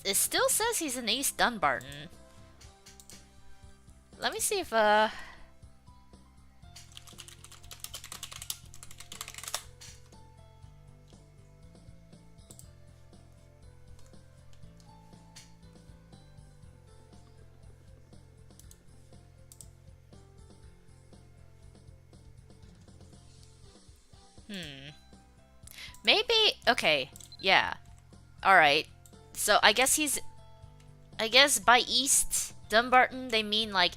It still says he's in East Dunbarton. Let me see if maybe, okay, yeah. Alright. So I guess by East Dunbarton they mean like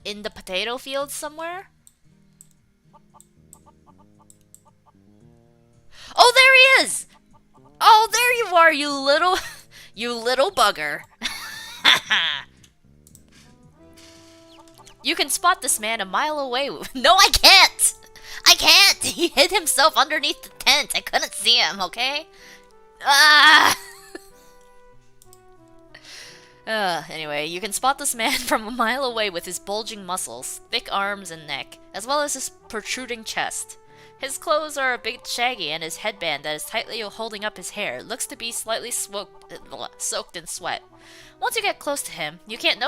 in the potato fields somewhere? Oh, there he is! Oh, there you are, you little you little bugger. You can spot this man a mile away. No, I can't! I can't! He hid himself underneath the tent. I couldn't see him, okay? Ah! Anyway, you can spot this man from a mile away with his bulging muscles, thick arms and neck, as well as his protruding chest. His clothes are a bit shaggy, and his headband that is tightly holding up his hair looks to be slightly soaked in sweat. Once you get close to him, you can't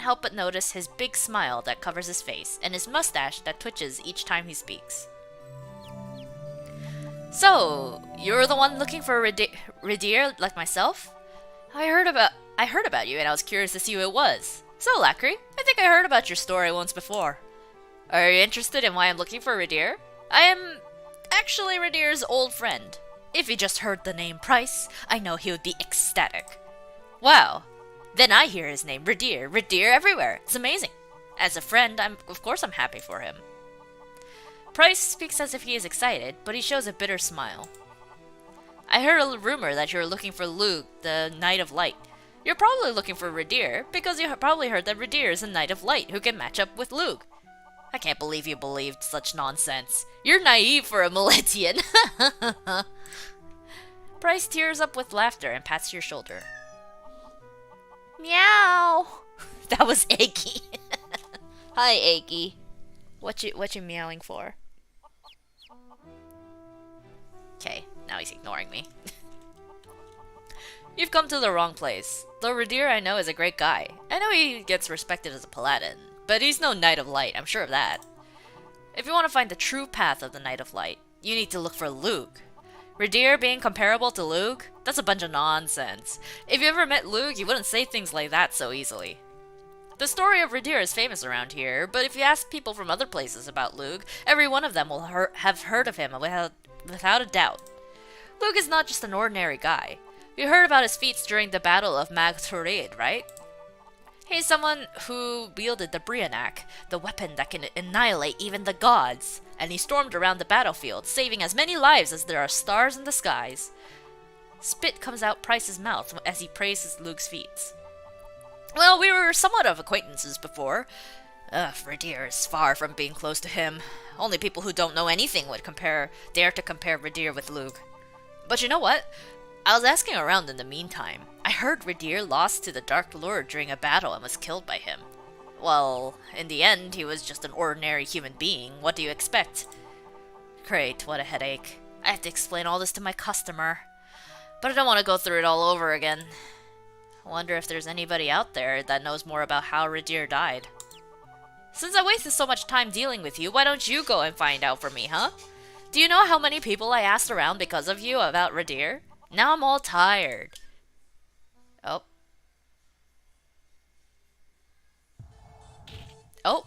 help but notice his big smile that covers his face, and his mustache that twitches each time he speaks. So, you're the one looking for Ridir like myself? I heard about you, and I was curious to see who it was. So, Lacri, I think I heard about your story once before. Are you interested in why I'm looking for Ridir? I am actually Ridir's old friend. If he just heard the name Price, I know he would be ecstatic. Wow. Then I hear his name, Ridir. Ridir everywhere. It's amazing. As a friend, of course I'm happy for him. Price speaks as if he is excited, but he shows a bitter smile. I heard a rumor that you're looking for Lug, the Knight of Light. You're probably looking for Ridir, because you probably heard that Ridir is a Knight of Light who can match up with Lug. I can't believe you believed such nonsense. You're naive for a Miletian. Price tears up with laughter and pats your shoulder. Meow! That was Achy. Hi, Achy. What you meowing for? Okay, now he's ignoring me. You've come to the wrong place. Though Ridir I know is a great guy. I know he gets respected as a paladin, but he's no Knight of Light, I'm sure of that. If you want to find the true path of the Knight of Light, you need to look for Lug. Ridir being comparable to Lug? That's a bunch of nonsense. If you ever met Lug, you wouldn't say things like that so easily. The story of Ridir is famous around here, but if you ask people from other places about Lug, every one of them will have heard of him without a doubt. Lug is not just an ordinary guy. You heard about his feats during the Battle of Mag Thurid, right? He's someone who wielded the Brianak, the weapon that can annihilate even the gods, and he stormed around the battlefield, saving as many lives as there are stars in the skies. Spit comes out Price's mouth as he praises Lug's feats. Well, we were somewhat of acquaintances before. Ridir is far from being close to him. Only people who don't know anything would dare to compare Ridir with Lug. But you know what? I was asking around in the meantime. I heard Ridir lost to the Dark Lord during a battle and was killed by him. Well, in the end, he was just an ordinary human being. What do you expect? Great, what a headache. I have to explain all this to my customer. But I don't want to go through it all over again. I wonder if there's anybody out there that knows more about how Ridir died. Since I wasted so much time dealing with you, why don't you go and find out for me, huh? Do you know how many people I asked around because of you about Radir? Now I'm all tired. Oh. Oh.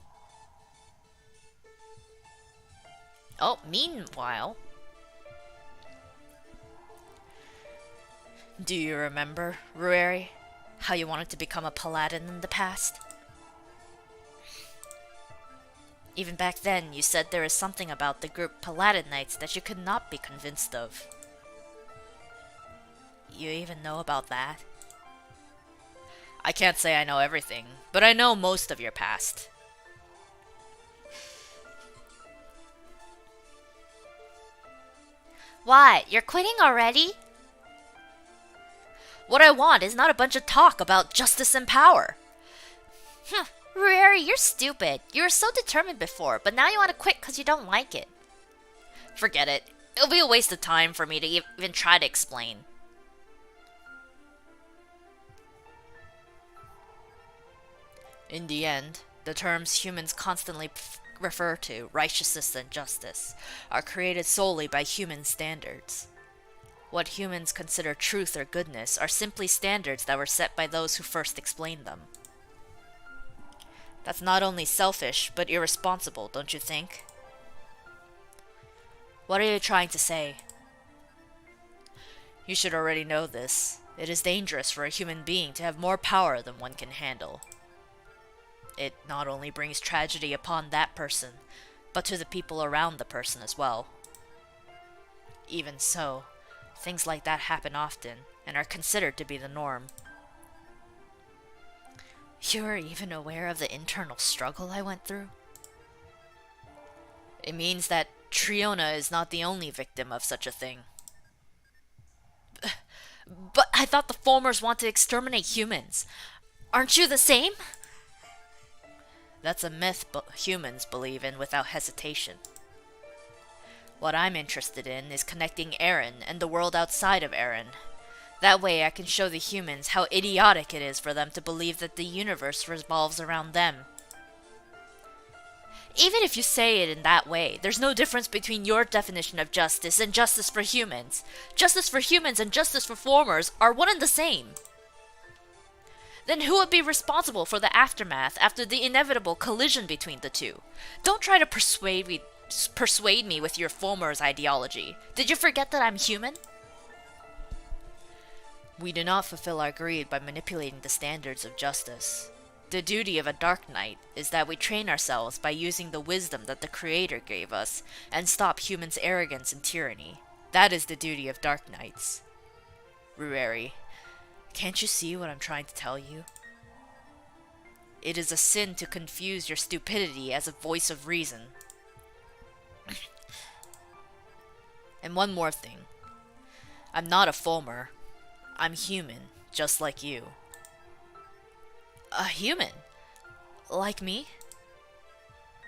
Oh, meanwhile. Do you remember, Rueri? How you wanted to become a paladin in the past? Even back then, you said there is something about the group Paladin Knights that you could not be convinced of. You even know about that? I can't say I know everything, but I know most of your past. What? You're quitting already? What I want is not a bunch of talk about justice and power. Rueri, you're stupid. You were so determined before, but now you want to quit because you don't like it. Forget it. It'll be a waste of time for me to even try to explain. In the end, the terms humans constantly refer to, righteousness and justice, are created solely by human standards. What humans consider truth or goodness are simply standards that were set by those who first explained them. That's not only selfish, but irresponsible, don't you think? What are you trying to say? You should already know this. It is dangerous for a human being to have more power than one can handle. It not only brings tragedy upon that person, but to the people around the person as well. Even so, things like that happen often, and are considered to be the norm. You are even aware of the internal struggle I went through? It means that Triona is not the only victim of such a thing. But I thought the Fulmers want to exterminate humans. Aren't you the same? That's a myth humans believe in without hesitation. What I'm interested in is connecting Erin and the world outside of Erin. That way I can show the humans how idiotic it is for them to believe that the universe revolves around them. Even if you say it in that way, there's no difference between your definition of justice and justice for humans. Justice for humans and justice for Fulmers are one and the same. Then who would be responsible for the aftermath after the inevitable collision between the two? Don't try to persuade me with your Fulmers ideology. Did you forget that I'm human? We do not fulfill our greed by manipulating the standards of justice. The duty of a Dark Knight is that we train ourselves by using the wisdom that the Creator gave us and stop humans' arrogance and tyranny. That is the duty of Dark Knights. Rueri, can't you see what I'm trying to tell you? It is a sin to confuse your stupidity as a voice of reason. And one more thing. I'm not a Fulmer. I'm human, just like you. A human? Like me?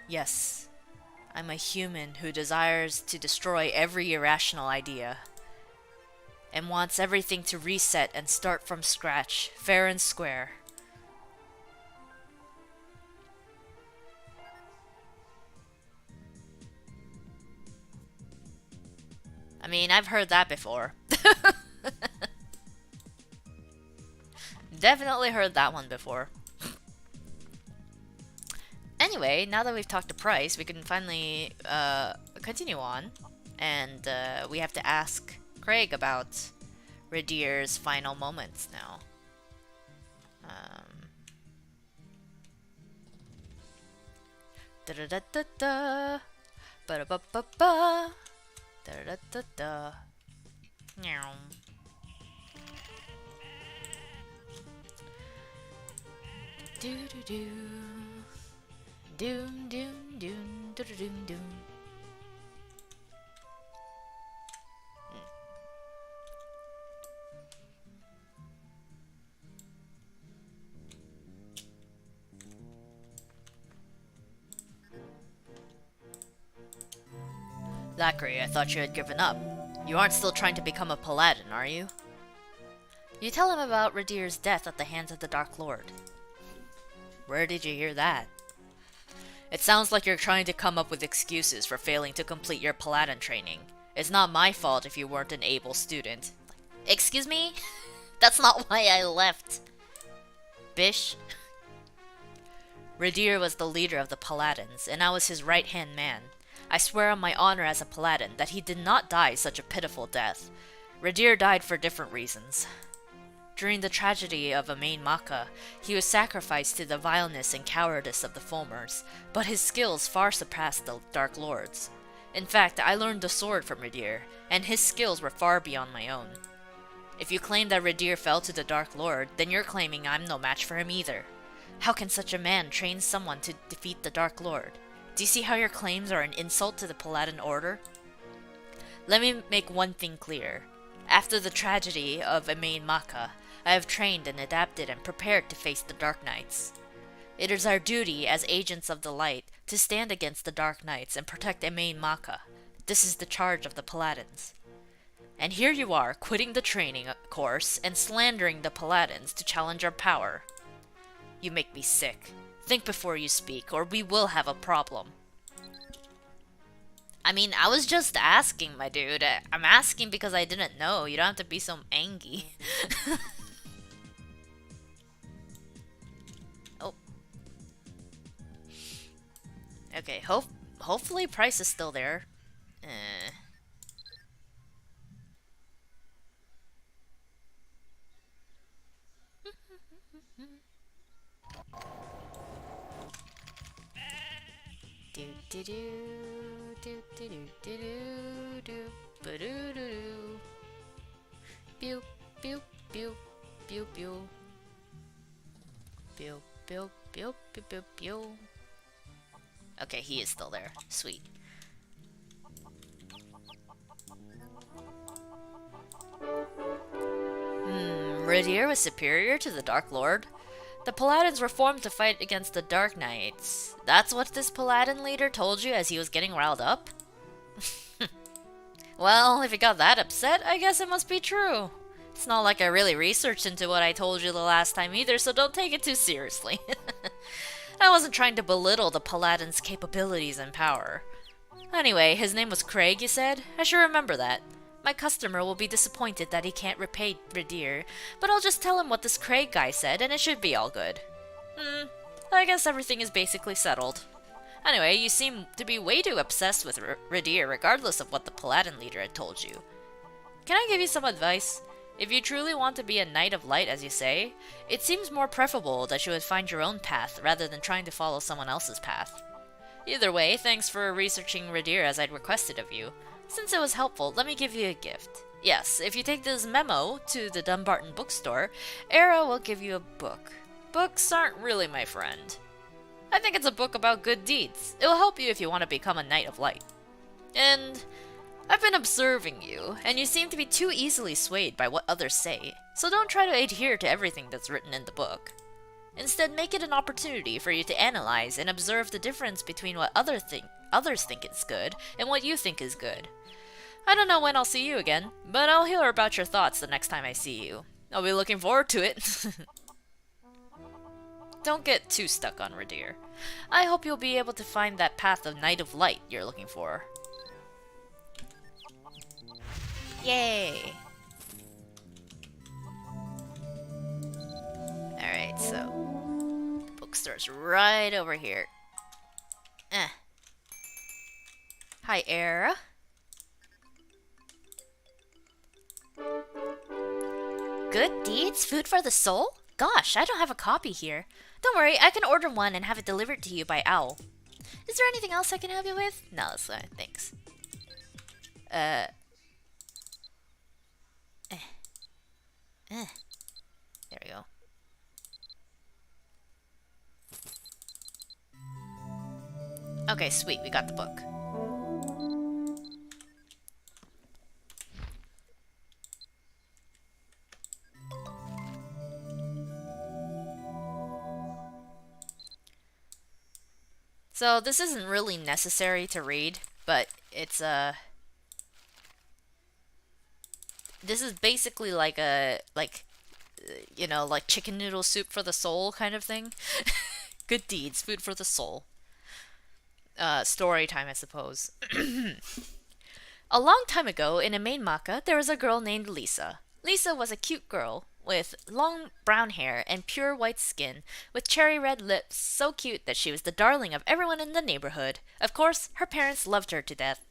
Yes. I'm a human who desires to destroy every irrational idea. And wants everything to reset and start from scratch, fair and square. I mean, I've heard that before. Definitely heard that one before. Anyway, now that we've talked to Price, we can finally continue on. And we have to ask Craig about Radir's final moments now. Da-da-da-da-da. Ba-da-ba-ba-ba. Da-da-da-da-da. Meow. Do-do-do. Doom, doom, doom, do-do-doom, doom. Lacri, I thought you had given up. You aren't still trying to become a paladin, are you? You tell him about Radir's death at the hands of the Dark Lord. Where did you hear that? It sounds like you're trying to come up with excuses for failing to complete your Paladin training. It's not my fault if you weren't an able student. Excuse me? That's not why I left. Bish? Radir was the leader of the Paladins, and I was his right-hand man. I swear on my honor as a Paladin that he did not die such a pitiful death. Radir died for different reasons. During the tragedy of Amain Maka, he was sacrificed to the vileness and cowardice of the Foamers, but his skills far surpassed the Dark Lord's. In fact, I learned the sword from Radir, and his skills were far beyond my own. If you claim that Radir fell to the Dark Lord, then you're claiming I'm no match for him either. How can such a man train someone to defeat the Dark Lord? Do you see how your claims are an insult to the Paladin Order? Let me make one thing clear. After the tragedy of Amain Maka, I have trained and adapted and prepared to face the Dark Knights. It is our duty as agents of the light to stand against the Dark Knights and protect Amain Maka. This is the charge of the Paladins. And here you are, quitting the training course and slandering the Paladins to challenge our power. You make me sick. Think before you speak, or we will have a problem. I mean, I was just asking, my dude. I'm asking because I didn't know. You don't have to be so angry. Oh. Okay, hopefully Price is still there. Do do do do do do do do do do do. Pew pew pew pew pew. Pew pew pew pew pew pew. Okay, he is still there. Sweet. Radir was superior to the Dark Lord? The Paladins were formed to fight against the Dark Knights. That's what this Paladin leader told you as he was getting riled up? Well, if he got that upset, I guess it must be true. It's not like I really researched into what I told you the last time either, so don't take it too seriously. I wasn't trying to belittle the Paladin's capabilities and power. Anyway, his name was Craig, you said? I should remember that. My customer will be disappointed that he can't repay Radir, but I'll just tell him what this Craig guy said and it should be all good. I guess everything is basically settled. Anyway, you seem to be way too obsessed with Radir regardless of what the Paladin leader had told you. Can I give you some advice? If you truly want to be a Knight of Light, as you say, it seems more preferable that you would find your own path rather than trying to follow someone else's path. Either way, thanks for researching Radir as I'd requested of you. Since it was helpful, let me give you a gift. Yes, if you take this memo to the Dumbarton bookstore, Era will give you a book. Books aren't really my friend. I think it's a book about good deeds. It will help you if you want to become a Knight of Light. And I've been observing you, and you seem to be too easily swayed by what others say, so don't try to adhere to everything that's written in the book. Instead, make it an opportunity for you to analyze and observe the difference between what others think is good and what you think is good. I don't know when I'll see you again, but I'll hear about your thoughts the next time I see you. I'll be looking forward to it. Don't get too stuck on Radir. I hope you'll be able to find that path of Knight of Light you're looking for. Yay! Alright, so the bookstore's right over here. Hi, Era. Good deeds? Food for the soul? Gosh, I don't have a copy here. Don't worry, I can order one and have it delivered to you by Owl. Is there anything else I can help you with? No, that's fine, thanks. There we go. Okay, sweet, we got the book. So this isn't really necessary to read, but it's this is basically like a you know, like chicken noodle soup for the soul kind of thing. Good deeds, food for the soul. story time, I suppose. A long time ago, in a main maka, there was a girl named Lisa. Lisa was a cute girl with long brown hair and pure white skin, with cherry red lips, so cute that she was the darling of everyone in the neighborhood. Of course, her parents loved her to death.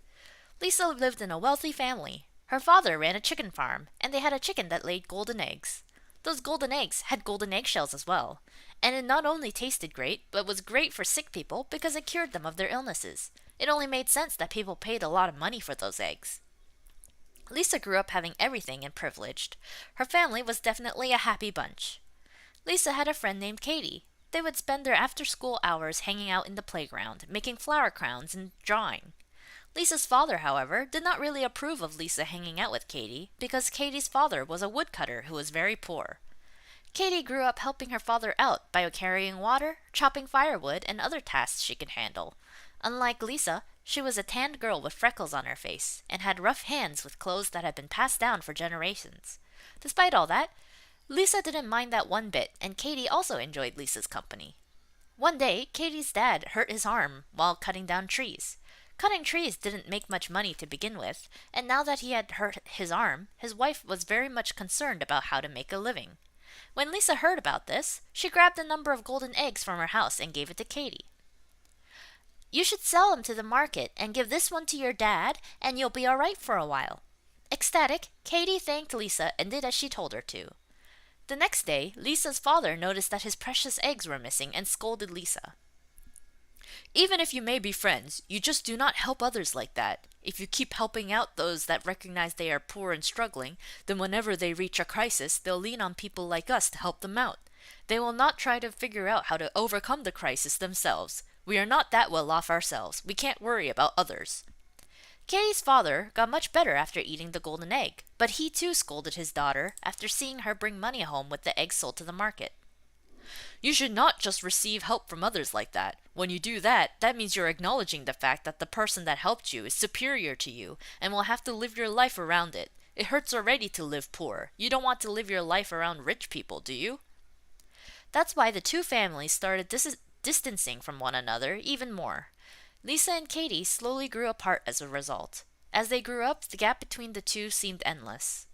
Lisa lived in a wealthy family. Her father ran a chicken farm, and they had a chicken that laid golden eggs. Those golden eggs had golden eggshells as well, and it not only tasted great, but was great for sick people because it cured them of their illnesses. It only made sense that people paid a lot of money for those eggs. Lisa grew up having everything and privileged. Her family was definitely a happy bunch. Lisa had a friend named Katie. They would spend their after-school hours hanging out in the playground, making flower crowns and drawing. Lisa's father, however, did not really approve of Lisa hanging out with Katie because Katie's father was a woodcutter who was very poor. Katie grew up helping her father out by carrying water, chopping firewood, and other tasks she could handle. Unlike Lisa, she was a tanned girl with freckles on her face and had rough hands with clothes that had been passed down for generations. Despite all that, Lisa didn't mind that one bit, and Katie also enjoyed Lisa's company. One day, Katie's dad hurt his arm while cutting down trees. Cutting trees didn't make much money to begin with, and now that he had hurt his arm, his wife was very much concerned about how to make a living. When Lisa heard about this, she grabbed a number of golden eggs from her house and gave it to Katie. "You should sell them to the market and give this one to your dad, and you'll be all right for a while." Ecstatic, Katie thanked Lisa and did as she told her to. The next day, Lisa's father noticed that his precious eggs were missing and scolded Lisa. "Even if you may be friends, you just do not help others like that. If you keep helping out those that recognize they are poor and struggling, then whenever they reach a crisis, they'll lean on people like us to help them out. They will not try to figure out how to overcome the crisis themselves. We are not that well off ourselves. We can't worry about others." Katie's father got much better after eating the golden egg, but he too scolded his daughter after seeing her bring money home with the eggs sold to the market. "You should not just receive help from others like that. When you do that, that means you're acknowledging the fact that the person that helped you is superior to you and will have to live your life around it. It hurts already to live poor. You don't want to live your life around rich people, do you?" That's why the two families started distancing from one another even more. Lisa and Katie slowly grew apart as a result. As they grew up, the gap between the two seemed endless.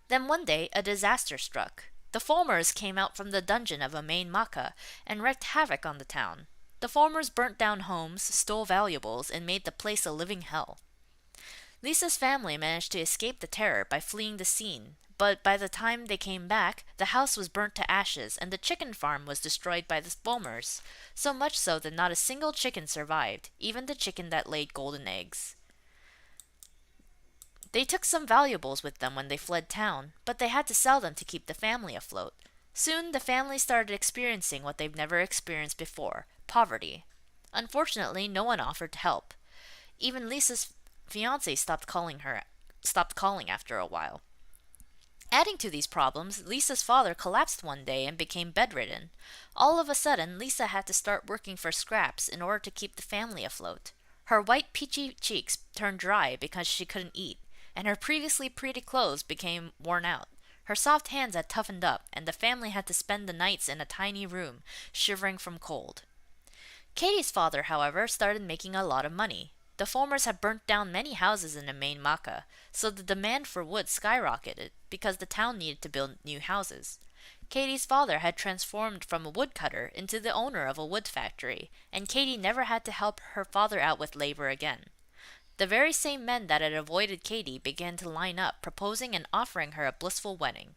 Then one day, a disaster struck. The Fulmers came out from the dungeon of a main maka and wreaked havoc on the town. The Fulmers burnt down homes, stole valuables, and made the place a living hell. Lisa's family managed to escape the terror by fleeing the scene, but by the time they came back, the house was burnt to ashes and the chicken farm was destroyed by the Fulmers, so much so that not a single chicken survived, even the chicken that laid golden eggs. They took some valuables with them when they fled town, but they had to sell them to keep the family afloat. Soon, the family started experiencing what they've never experienced before, poverty. Unfortunately, no one offered to help. Even Lisa's fiancé stopped calling after a while. Adding to these problems, Lisa's father collapsed one day and became bedridden. All of a sudden, Lisa had to start working for scraps in order to keep the family afloat. Her white peachy cheeks turned dry because she couldn't eat, and her previously pretty clothes became worn out. Her soft hands had toughened up, and the family had to spend the nights in a tiny room, shivering from cold. Katie's father, however, started making a lot of money. The Fulmers had burnt down many houses in the main maka, so the demand for wood skyrocketed because the town needed to build new houses. Katie's father had transformed from a woodcutter into the owner of a wood factory, and Katie never had to help her father out with labor again. The very same men that had avoided Katie began to line up, proposing and offering her a blissful wedding.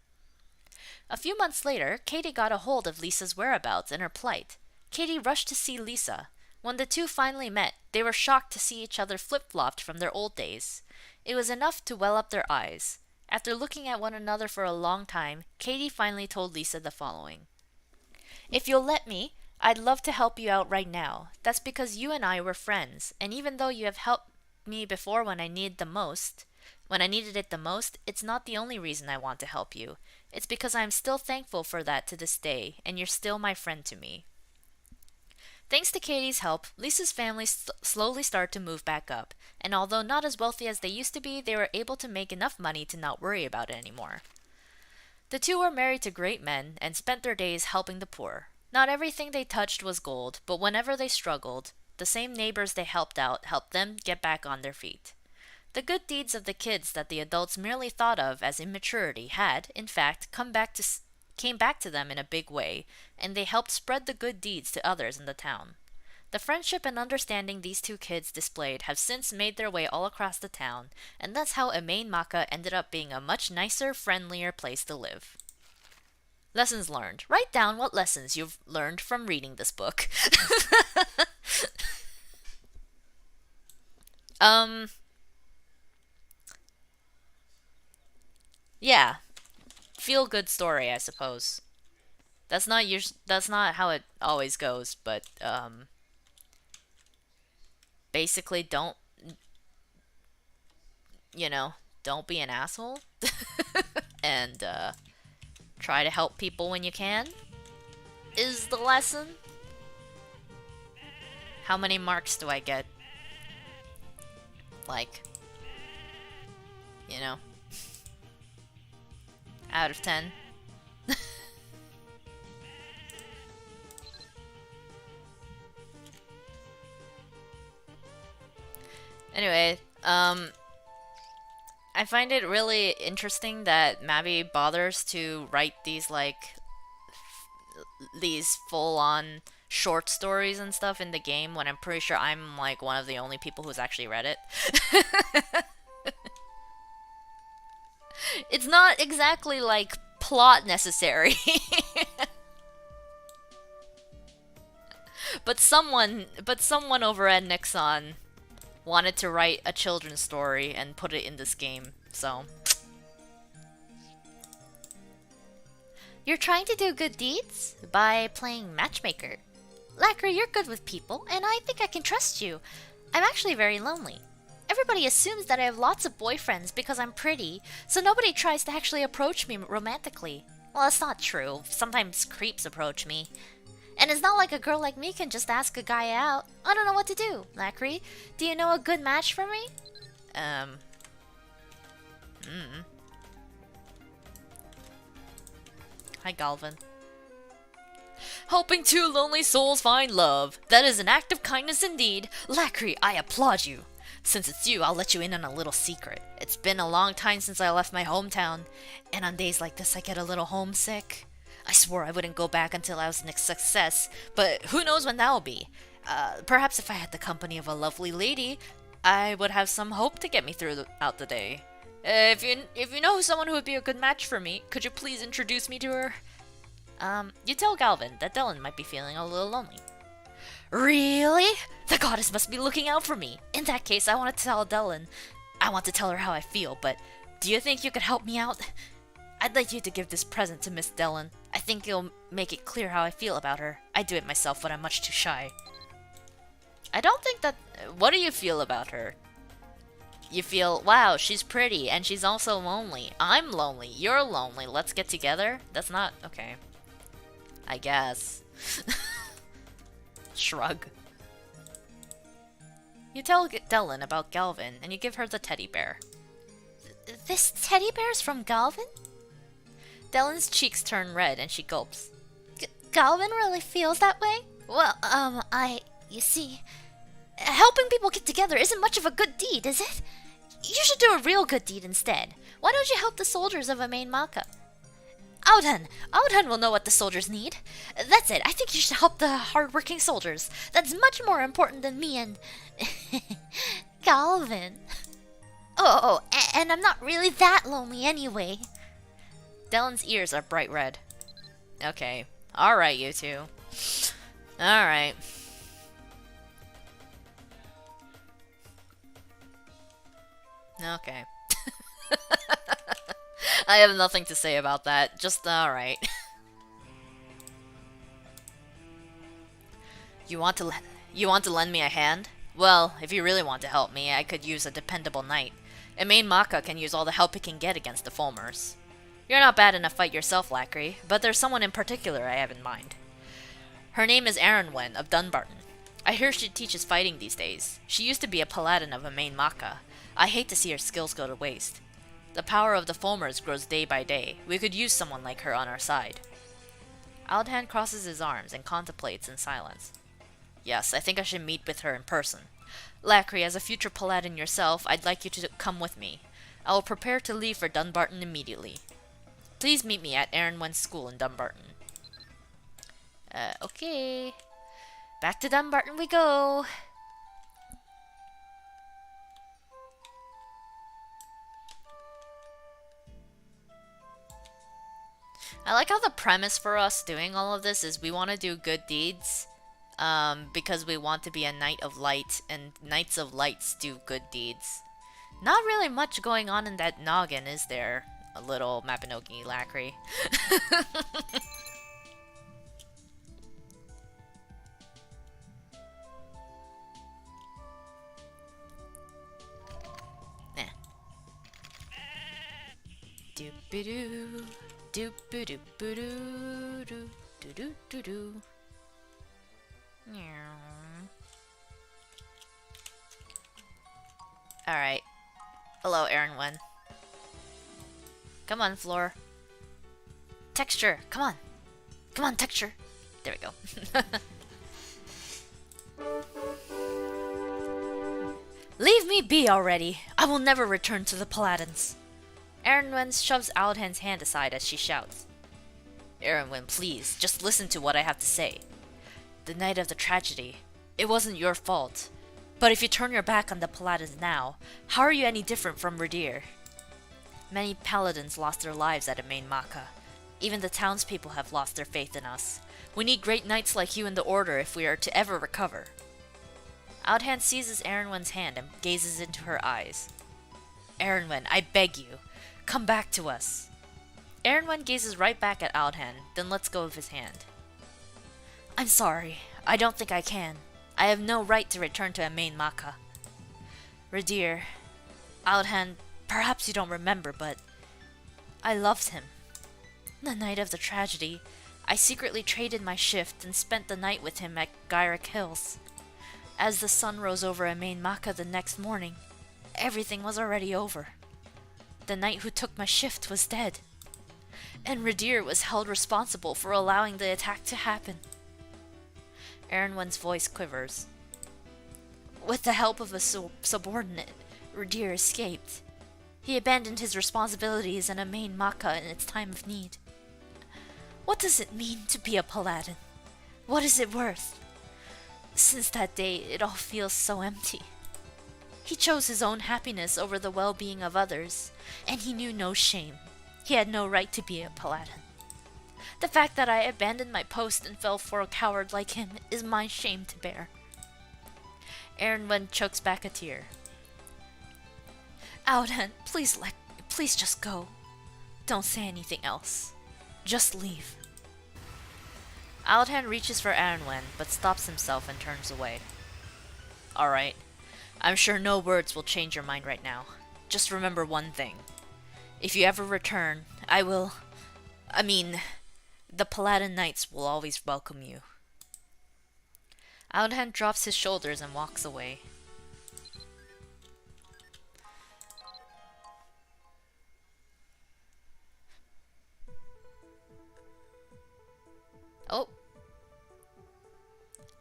A few months later, Katie got a hold of Lisa's whereabouts and her plight. Katie rushed to see Lisa. When the two finally met, they were shocked to see each other flip-flopped from their old days. It was enough to well up their eyes. After looking at one another for a long time, Katie finally told Lisa the following. "If you'll let me, I'd love to help you out right now. That's because you and I were friends, and even though you have helped me before when I needed it the most, it's not the only reason I want to help you. It's because I'm still thankful for that to this day, and you're still my friend to me." Thanks to Katie's help, Lisa's family slowly started to move back up, and although not as wealthy as they used to be, they were able to make enough money to not worry about it anymore. The two were married to great men and spent their days helping the poor. Not everything they touched was gold, but whenever they struggled, the same neighbors they helped out helped them get back on their feet. The good deeds of the kids that the adults merely thought of as immaturity had, in fact, came back to them in a big way, and they helped spread the good deeds to others in the town. The friendship and understanding these two kids displayed have since made their way all across the town, and that's how Emain Maka ended up being a much nicer, friendlier place to live. Lessons learned. Write down what lessons you've learned from reading this book. Yeah. Feel good story, I suppose. That's not how it always goes, but basically don't be an asshole. And try to help people when you can is the lesson. How many marks do I get? Like, out of 10. Anyway, I find it really interesting that Mabi bothers to write these these full-on short stories and stuff in the game when I'm pretty sure I'm like one of the only people who's actually read it. It's not exactly like plot necessary. but someone over at Nixon wanted to write a children's story and put it in this game, so. You're trying to do good deeds? By playing matchmaker. Lacri, you're good with people, and I think I can trust you. I'm actually very lonely. Everybody assumes that I have lots of boyfriends because I'm pretty, so nobody tries to actually approach me romantically. Well, that's not true. Sometimes creeps approach me. And it's not like a girl like me can just ask a guy out. I don't know what to do. Lacri, do you know a good match for me? Hi, Galvin. Helping two lonely souls find love. That is an act of kindness indeed. Lacri, I applaud you. Since it's you, I'll let you in on a little secret. It's been a long time since I left my hometown, and on days like this I get a little homesick. I swore I wouldn't go back until I was a success, but who knows when that'll be. Perhaps if I had the company of a lovely lady, I would have some hope to get me throughout the day. If you know someone who would be a good match for me, could you please introduce me to her? You tell Galvin that Dylan might be feeling a little lonely. Really? The goddess must be looking out for me. In that case, I want to tell Dylan. I want to tell her how I feel, but do you think you could help me out? I'd like you to give this present to Miss Dylan. I think it'll make it clear how I feel about her. I do it myself, but I'm much too shy. I don't think that... What do you feel about her? You feel, wow, she's pretty, and she's also lonely. I'm lonely, you're lonely, let's get together? That's not... okay. I guess. Shrug. You tell Dylan about Galvin, and you give her the teddy bear. This teddy bear's from Galvin? Dylan's cheeks turn red, and she gulps. Galvin really feels that way? Well, you see, helping people get together isn't much of a good deed, is it? You should do a real good deed instead. Why don't you help the soldiers of Emain Maka? Audun will know what the soldiers need. That's it. I think you should help the hard-working soldiers. That's much more important than me and... Galvin. Oh, and I'm not really that lonely anyway. Dylan's ears are bright red. Okay. Alright, you two. Alright. Okay. I have nothing to say about that. Just alright. You want to lend me a hand? Well, if you really want to help me, I could use a dependable knight. Emain Maka can use all the help he can get against the Fulmers. You're not bad in a fight yourself, Lacri, but there's someone in particular I have in mind. Her name is Wen of Dunbarton. I hear she teaches fighting these days. She used to be a paladin of Emain Maka. I hate to see her skills go to waste. The power of the Fulmers grows day by day. We could use someone like her on our side. Aldhan crosses his arms and contemplates in silence. Yes, I think I should meet with her in person. Lacri, as a future paladin yourself, I'd like you to come with me. I will prepare to leave for Dunbarton immediately. Please meet me at Aaronwen's school in Dunbarton. Okay. Back to Dunbarton we go. I like how the premise for us doing all of this is we want to do good deeds. Because we want to be a Knight of Light, and Knights of Lights do good deeds. Not really much going on in that noggin, is there? A little Mabinogi Lacri. Nah. Doop-a-doo. Doop-a-doop-a-doo. Doo-doo-doo-doo. Alright. Hello, Aaronwen. Come on, Floor. Texture, come on. Come on, texture. There we go. Leave me be already. I will never return to the Paladins. Aaronwen shoves Aldhan's hand aside as she shouts. Aaronwen, please, just listen to what I have to say. The night of the tragedy, it wasn't your fault. But if you turn your back on the Paladins now, how are you any different from Redir? Many Paladins lost their lives at Amain Maka. Even the townspeople have lost their faith in us. We need great knights like you in the Order if we are to ever recover. Aldhan seizes Aaronwen's hand and gazes into her eyes. Aaronwen, I beg you, come back to us. Aaronwen gazes right back at Aldhan, then lets go of his hand. I'm sorry. I don't think I can. I have no right to return to Amain Maka. Redir, Aldhan, perhaps you don't remember, but I loved him. The night of the tragedy, I secretly traded my shift and spent the night with him at Gyrick Hills. As the sun rose over Amain Maka the next morning, everything was already over. The knight who took my shift was dead, and Redir was held responsible for allowing the attack to happen. Aaronwen's voice quivers. With the help of a subordinate, Redir escaped. He abandoned his responsibilities in Amain Maka in its time of need. What does it mean to be a paladin? What is it worth? Since that day, it all feels so empty. He chose his own happiness over the well-being of others, and he knew no shame. He had no right to be a paladin. The fact that I abandoned my post and fell for a coward like him is my shame to bear. Aaronwen chokes back a tear. Aldhan, please just go. Don't say anything else. Just leave. Aldhan reaches for Aaronwen, but stops himself and turns away. Alright. I'm sure no words will change your mind right now. Just remember one thing. If you ever return, the Paladin Knights will always welcome you. Aldhan drops his shoulders and walks away. Oh.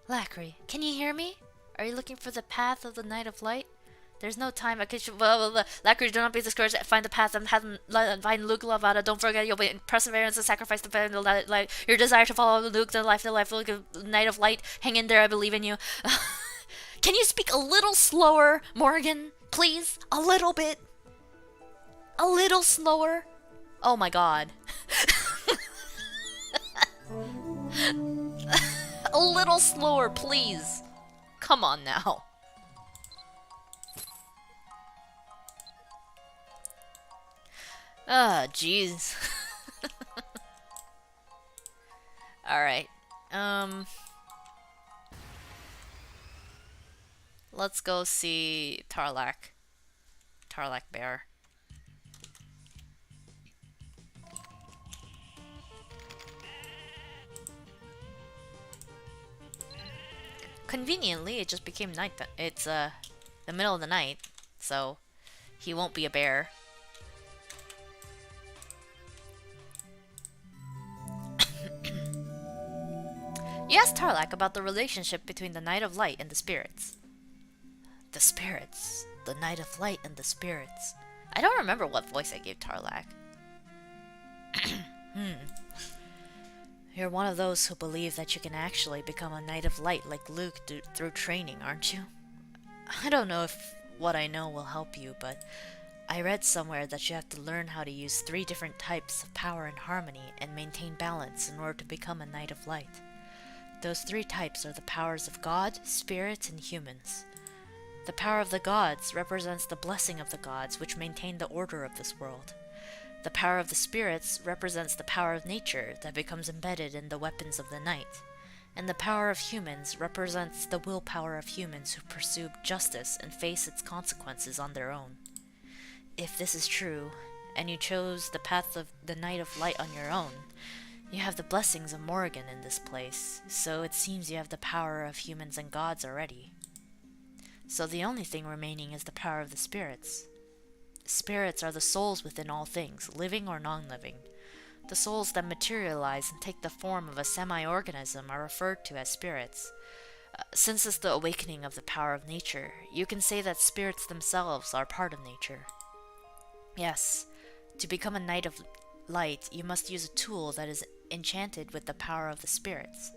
Lacri, can you hear me? Are you looking for the path of the Night of Light? There's no time. Lacri, do not be discouraged. Find the path and find Luke Lavada. Don't forget your perseverance and sacrifice to find the light. Your desire to follow Luke, the life, Night of Light. Hang in there. I believe in you. Can you speak a little slower, Morgan? Please? A little bit? A little slower? Oh my god. A little slower, please. Come on now. Ah, jeez. Alright. Let's go see Tarlac. Tarlac Bear. Conveniently, it just became night. It's the middle of the night, so he won't be a bear. You asked Tarlac about the relationship between the Knight of Light and the spirits. The spirits. The Knight of Light and the spirits. I don't remember what voice I gave Tarlac. You're one of those who believe that you can actually become a Knight of Light like Luke through training, aren't you? I don't know if what I know will help you, but I read somewhere that you have to learn how to use 3 different types of power and harmony and maintain balance in order to become a Knight of Light. Those 3 types are the powers of God, spirits, and humans. The power of the gods represents the blessing of the gods, which maintain the order of this world. The power of the spirits represents the power of nature that becomes embedded in the weapons of the night. And the power of humans represents the willpower of humans who pursue justice and face its consequences on their own. If this is true, and you chose the path of the Knight of Light on your own, you have the blessings of Morrigan in this place, so it seems you have the power of humans and gods already. So the only thing remaining is the power of the spirits. Spirits are the souls within all things, living or non-living. The souls that materialize and take the form of a semi-organism are referred to as spirits. Since it's the awakening of the power of nature, you can say that spirits themselves are part of nature. Yes, to become a Knight of Light, you must use a tool that is enchanted with the power of the spirits.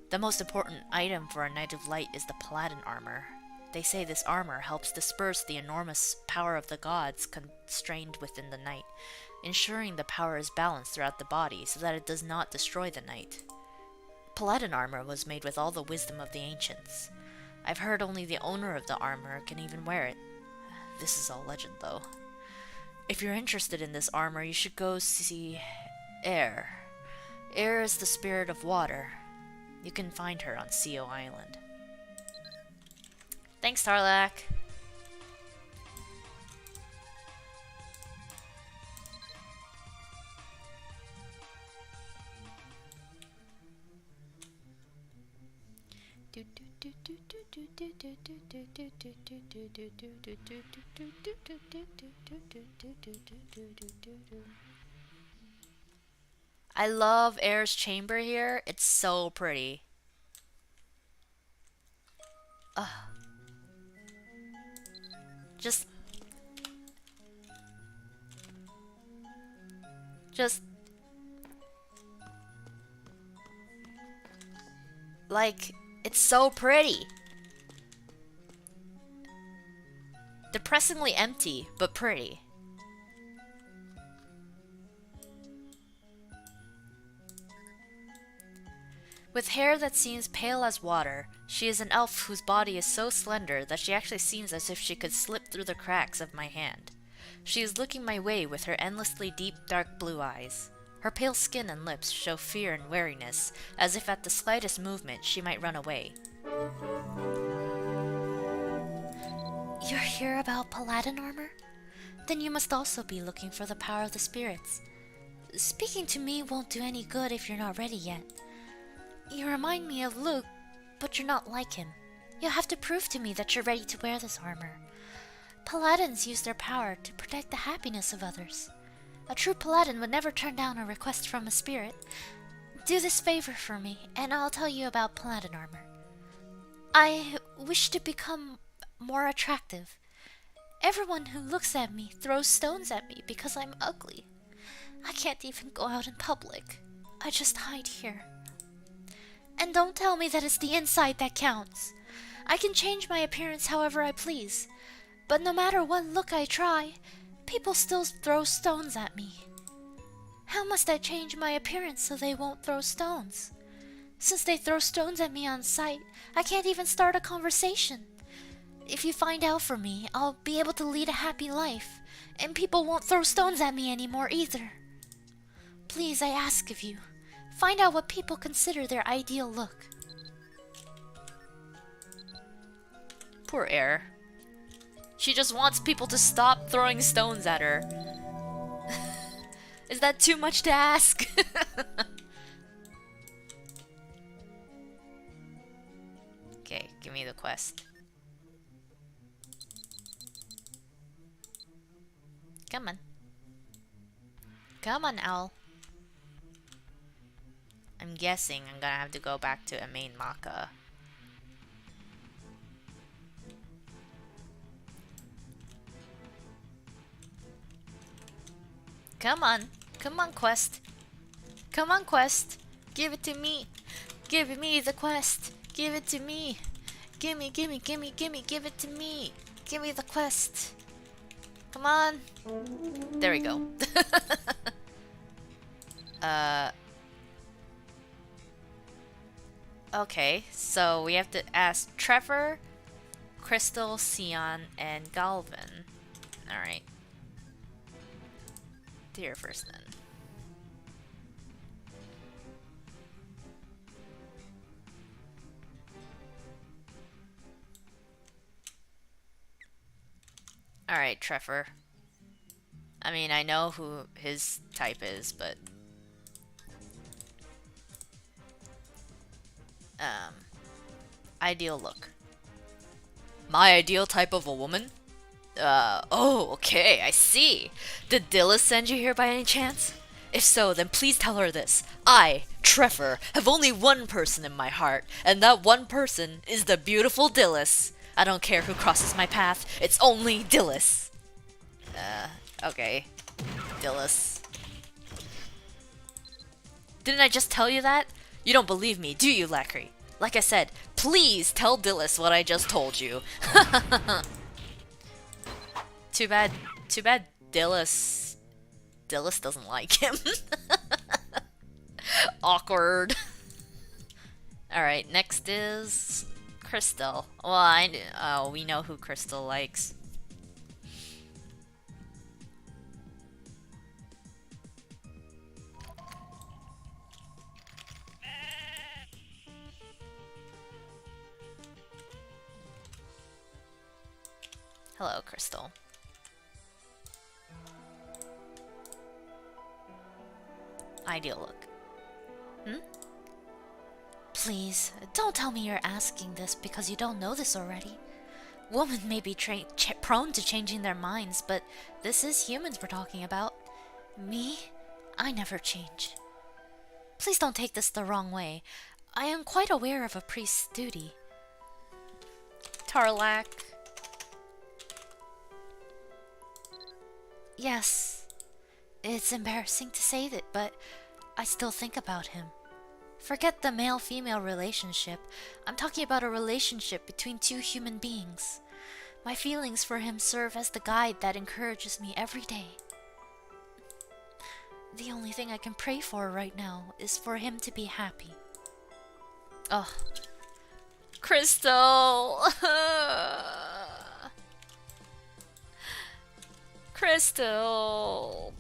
The most important item for a Knight of Light is the Paladin armor. They say this armor helps disperse the enormous power of the gods constrained within the knight, ensuring the power is balanced throughout the body so that it does not destroy the knight. Paladin armor was made with all the wisdom of the ancients. I've heard only the owner of the armor can even wear it. This is all legend, though. If you're interested in this armor, you should go see Air. Air is the spirit of water. You can find her on Co Island. Thanks, Tarlac. I love Air's chamber here. It's so pretty. Just like, it's so pretty. Depressingly empty, but pretty. With hair that seems pale as water, she is an elf whose body is so slender that she actually seems as if she could slip through the cracks of my hand. She is looking my way with her endlessly deep dark blue eyes. Her pale skin and lips show fear and wariness, as if at the slightest movement she might run away. You're here about Paladin armor? Then you must also be looking for the power of the spirits. Speaking to me won't do any good if you're not ready yet. You remind me of Luke, but you're not like him. You'll have to prove to me that you're ready to wear this armor. Paladins use their power to protect the happiness of others. A true paladin would never turn down a request from a spirit. Do this favor for me, and I'll tell you about paladin armor. I wish to become more attractive. Everyone who looks at me throws stones at me because I'm ugly. I can't even go out in public. I just hide here. And don't tell me that it's the inside that counts. I can change my appearance however I please, but no matter what look I try, people still throw stones at me. How must I change my appearance so they won't throw stones? Since they throw stones at me on sight, I can't even start a conversation. If you find out for me, I'll be able to lead a happy life, and people won't throw stones at me anymore either. Please, I ask of you, find out what people consider their ideal look. Poor Air. She just wants people to stop throwing stones at her. Is that too much to ask? Okay, give me the quest. Come on. Come on, owl. I'm guessing I'm gonna have to go back to a main Maka. Come on. Come on, quest. Come on, quest. Give it to me. Give me the quest. Give it to me. Gimme, gimme, gimme, gimme, give it to me. Give me the quest. Come on. There we go. Okay, so we have to ask Trevor, Crystal, Sion, and Galvin. Alright. Here first then. Alright, Trevor. I mean, I know who his type is, but... Ideal look. My ideal type of a woman? Oh, okay, I see. Did Dilla send you here by any chance? If so, then please tell her this. I, Trevor, have only one person in my heart, and that one person is the beautiful Dillis. I don't care who crosses my path, it's only Dillis. Okay. Dillis. Didn't I just tell you that? You don't believe me, do you, Lacri? Like I said, please tell Dillis what I just told you. Too bad Dillis doesn't like him. Awkward. Alright, next is Crystal. Well, we know who Crystal likes. Hello, Crystal. Ideal look. Please, don't tell me you're asking this because you don't know this already. Women may be prone to changing their minds, but this is humans we're talking about. Me? I never change. Please don't take this the wrong way. I am quite aware of a priest's duty. Tarlac. Yes. It's embarrassing to say that, but I still think about him. Forget the male-female relationship. I'm talking about a relationship between two human beings. My feelings for him serve as the guide that encourages me every day. The only thing I can pray for right now is for him to be happy. Oh. Crystal! Crystal!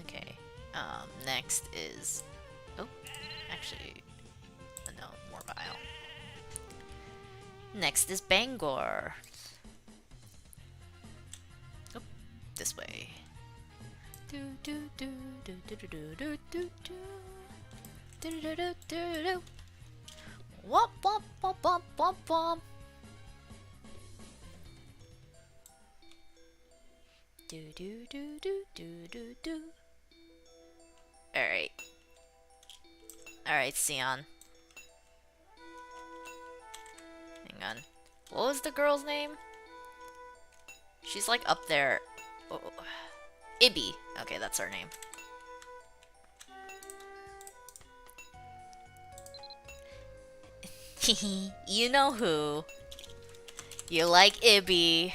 Okay, next is... Oh, actually, no, more vile. Next is Bangor. Oh, this way. Do do do do do do do do do do do do do do do. Womp womp womp womp womp womp. Do do do do do do do. Alright. Alright, Sion. Hang on. What was the girl's name? She's like up there. Oh. Ibby. Okay, that's her name. You know who. You like Ibby.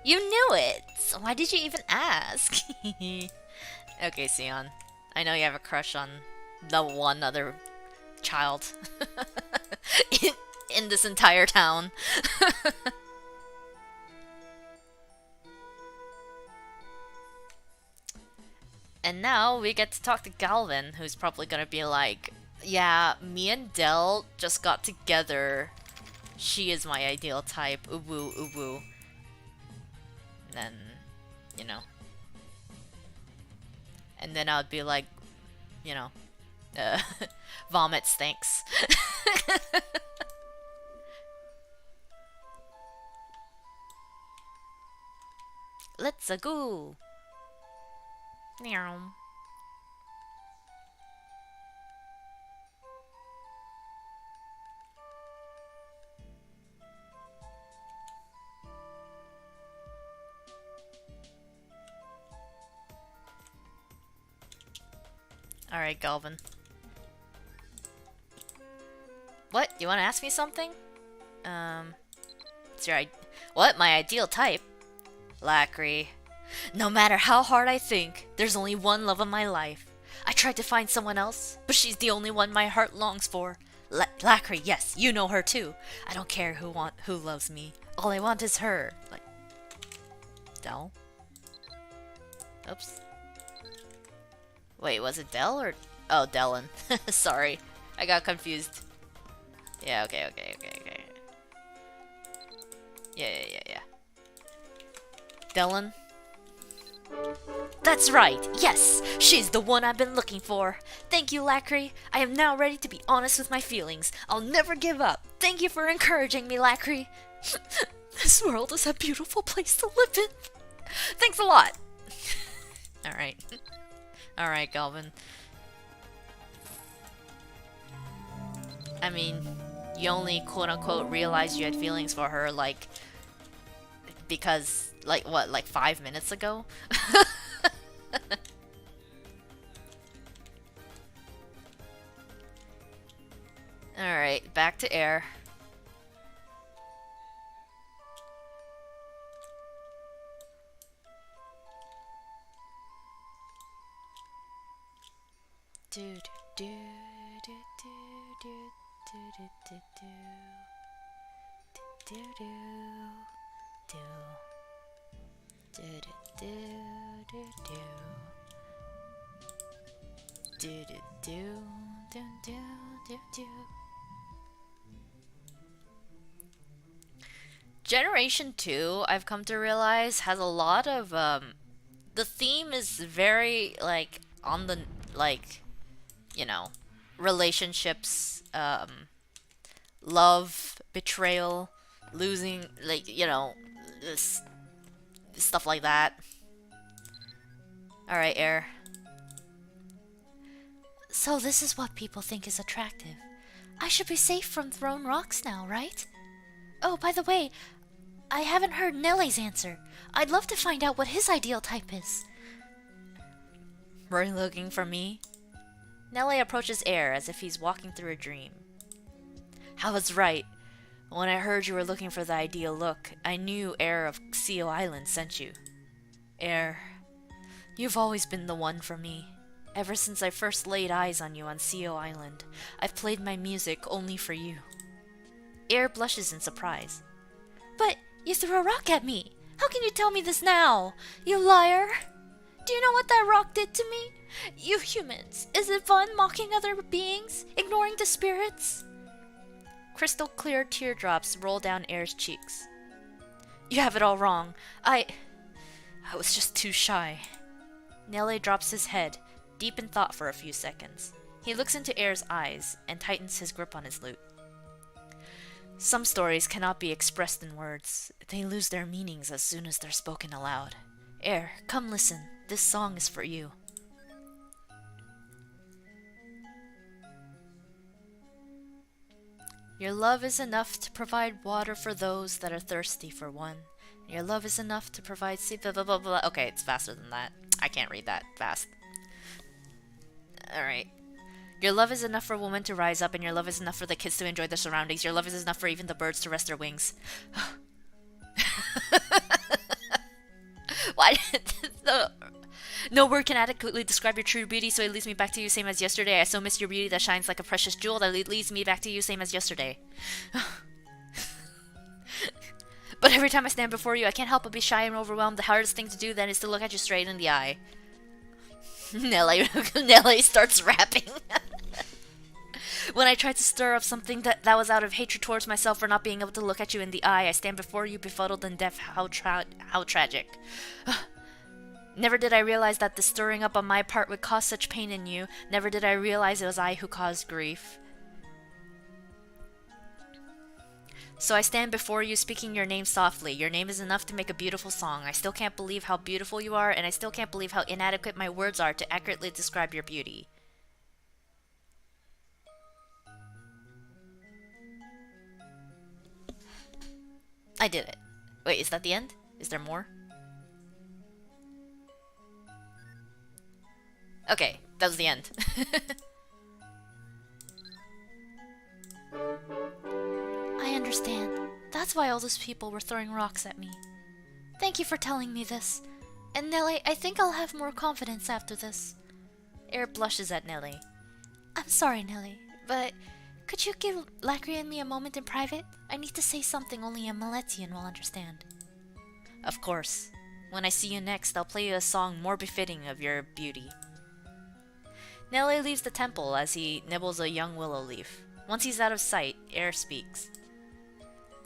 You knew it! So why did you even ask? Okay, Sion. I know you have a crush on the one other child in this entire town. And now we get to talk to Galvin, who's probably gonna be like, yeah, me and Del just got together. She is my ideal type. Uwu, uwu. Then, you know. And then I'd be like, you know, vomit stinks. Let's go. Meow. Alright, Galvin. What? You want to ask me something? It's your what? My ideal type? Lacri. No matter how hard I think, there's only one love of my life. I tried to find someone else, but she's the only one my heart longs for. Lacri, yes, you know her too. I don't care who loves me. All I want is her. Like, Del? Oops. Wait, was it Del or... Oh, Dellen. Sorry. I got confused. Yeah, okay. Yeah. Dellen? That's right, yes! She's the one I've been looking for. Thank you, Lacri. I am now ready to be honest with my feelings. I'll never give up. Thank you for encouraging me, Lacri. This world is a beautiful place to live in. Thanks a lot. Alright. Alright, Galvin. I mean, you only quote-unquote realized you had feelings for her, like... Because, like, what, like 5 minutes ago? Alright, back to air. Do do do do do do do do do do do do do do do do do do do do. Generation 2, I've come to realize, has a lot of the theme is very like on the like, you know, relationships, love, betrayal, losing, like, you know, this stuff like that. Alright, Air. So this is what people think is attractive. I should be safe from thrown rocks now, right? Oh, by the way, I haven't heard Nelly's answer. I'd love to find out what his ideal type is. Were you looking for me? Nelly approaches Air as if he's walking through a dream. I was right. When I heard you were looking for the ideal look, I knew Air of CO Island sent you. Air, you've always been the one for me. Ever since I first laid eyes on you on CO Island, I've played my music only for you. Air blushes in surprise. But you threw a rock at me. How can you tell me this now? You liar! Do you know what that rock did to me? You humans, is it fun mocking other beings? Ignoring the spirits? Crystal clear teardrops roll down Air's cheeks. You have it all wrong. I was just too shy. Nelly drops his head, deep in thought for a few seconds. He looks into Air's eyes and tightens his grip on his lute. Some stories cannot be expressed in words. They lose their meanings as soon as they're spoken aloud. Air, come listen. This song is for you. Your love is enough to provide water for those that are thirsty for one. Your love is enough to provide blah blah blah blah. Okay, it's faster than that. I can't read that fast. Alright. Your love is enough for a woman to rise up, and your love is enough for the kids to enjoy their surroundings. Your love is enough for even the birds to rest their wings. Why did the... No word can adequately describe your true beauty, so it leads me back to you same as yesterday. I so miss your beauty that shines like a precious jewel that leads me back to you same as yesterday. But every time I stand before you, I can't help but be shy and overwhelmed. The hardest thing to do then is to look at you straight in the eye. Nelly starts rapping. When I tried to stir up something that was out of hatred towards myself for not being able to look at you in the eye, I stand before you befuddled and deaf. How tragic. Never did I realize that the stirring up on my part would cause such pain in you. Never did I realize it was I who caused grief. So I stand before you speaking your name softly. Your name is enough to make a beautiful song. I still can't believe how beautiful you are, and I still can't believe how inadequate my words are to accurately describe your beauty. I did it. Wait, is that the end? Is there more? Okay, that was the end. I understand. That's why all those people were throwing rocks at me. Thank you for telling me this. And Nelly, I think I'll have more confidence after this. Air blushes at Nelly. I'm sorry, Nelly, but could you give Lacri and me a moment in private? I need to say something only a Maletian will understand. Of course. When I see you next, I'll play you a song more befitting of your beauty. Nelly leaves the temple as he nibbles a young willow leaf. Once he's out of sight, Air speaks.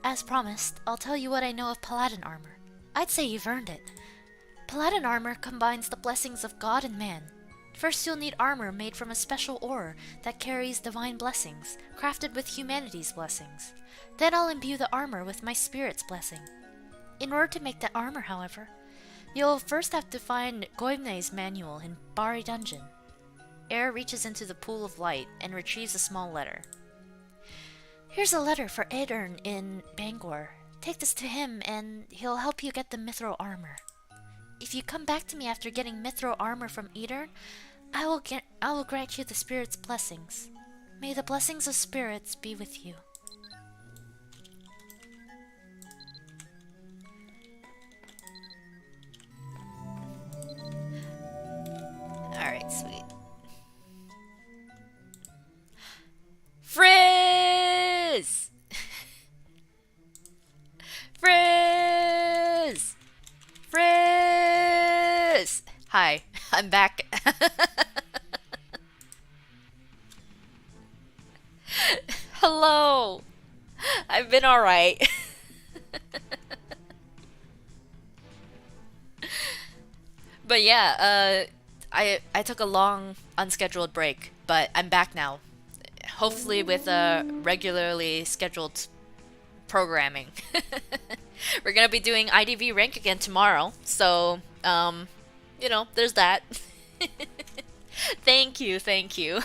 As promised, I'll tell you what I know of Paladin armor. I'd say you've earned it. Paladin armor combines the blessings of God and man. First, you'll need armor made from a special ore that carries divine blessings, crafted with humanity's blessings. Then I'll imbue the armor with my spirit's blessing. In order to make that armor, however, you'll first have to find Goivne's manual in Bari Dungeon. Air reaches into the pool of light and retrieves a small letter. Here's a letter for Edern in Bangor. Take this to him and he'll help you get the mithril armor. If you come back to me after getting mithril armor from Edern, I will grant you the spirit's blessings. May the blessings of spirits be with you. Alright, sweet. Frizz! Frizz! Frizz! Hi, I'm back. Hello! I've been alright. But yeah, I took a long unscheduled break, but I'm back now. Hopefully with regularly scheduled programming. We're gonna be doing IDV rank again tomorrow, so you know, there's that. Thank you, thank you.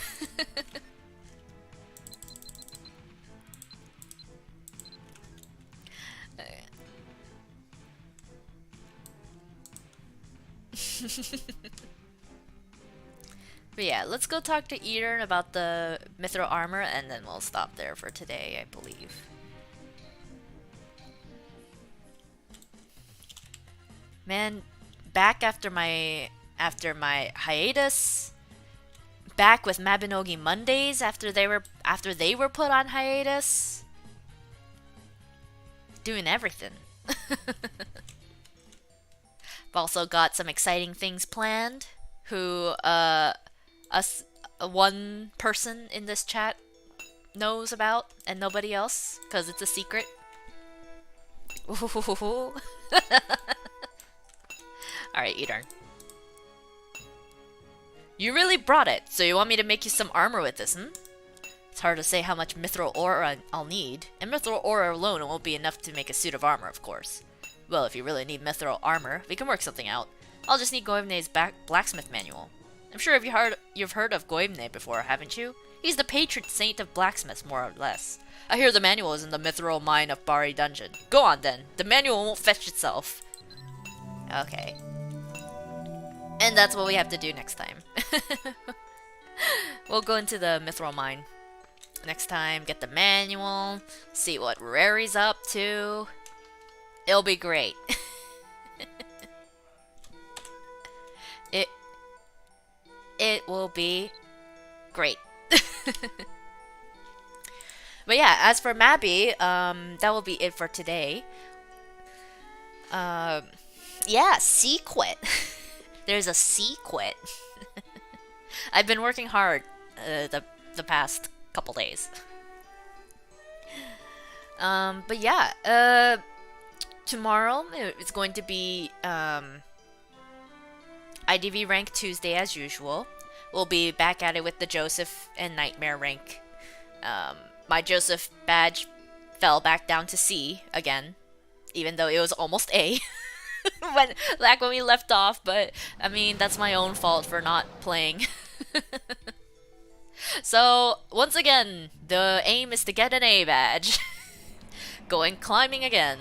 But yeah, let's go talk to Edern about the mithril armor, and then we'll stop there for today, I believe. Man, back after my hiatus. Back with Mabinogi Mondays after they were put on hiatus. Doing everything. I've also got some exciting things planned. One person in this chat knows about, and nobody else, because it's a secret. Alright, Edern. You really brought it, so you want me to make you some armor with this, hmm? It's hard to say how much mithril ore I'll need, and mithril ore alone won't be enough to make a suit of armor, of course. Well, if you really need mithril armor, we can work something out. I'll just need Goivne's blacksmith manual. I'm sure you've heard of Goivne before, haven't you? He's the patron saint of blacksmiths, more or less. I hear the manual is in the mithril mine of Bari Dungeon. Go on then. The manual won't fetch itself. Okay. And that's what we have to do next time. We'll go into the mithril mine next time, get the manual, see what Rary's up to. It'll be great. It will be great. But yeah, as for Mabby, that will be it for today. Yeah, C-quit. There's a C-quit. I've been working hard the past couple days. But yeah, tomorrow it's going to be IDV rank Tuesday as usual. We'll be back at it with the Joseph and Nightmare rank. My Joseph badge fell back down to C again, even though it was almost A when when we left off. But I mean, that's my own fault for not playing. So once again, the aim is to get an A badge. Going climbing again.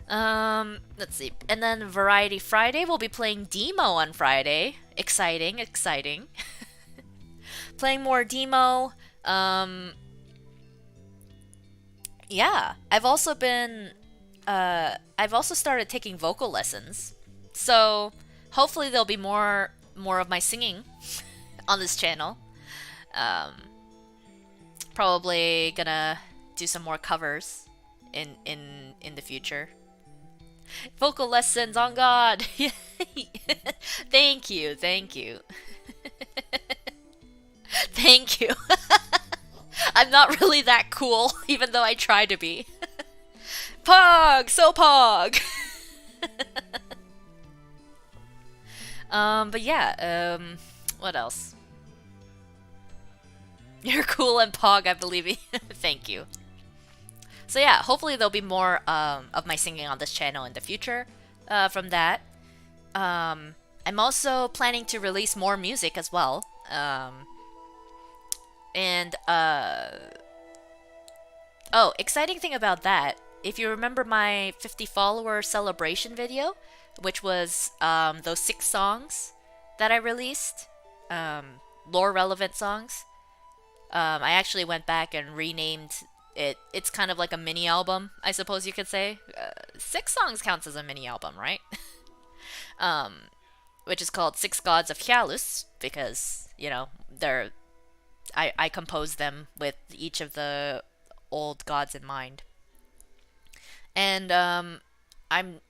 Let's see. And then Variety Friday, we'll be playing Demo on Friday. Exciting, exciting. Playing more Demo. Yeah, I've also started taking vocal lessons. So hopefully there'll be more of my singing on this channel. Probably gonna do some more covers in the future. Vocal lessons on God. Thank you. Thank you. I'm not really that cool, even though I try to be. Pog! So pog! But yeah, what else? You're cool and pog, I believe you. Thank you. So yeah, hopefully there'll be more of my singing on this channel in the future from that. I'm also planning to release more music as well. Oh, exciting thing about that, if you remember my 50 follower celebration video, which was those 6 songs that I released, lore relevant songs, I actually went back and renamed it. It's kind of like a mini album, I suppose you could say. 6 songs counts as a mini album, right? Which is called 6 Gods of Hyalus, because, you know, I composed them with each of the old gods in mind. And I'm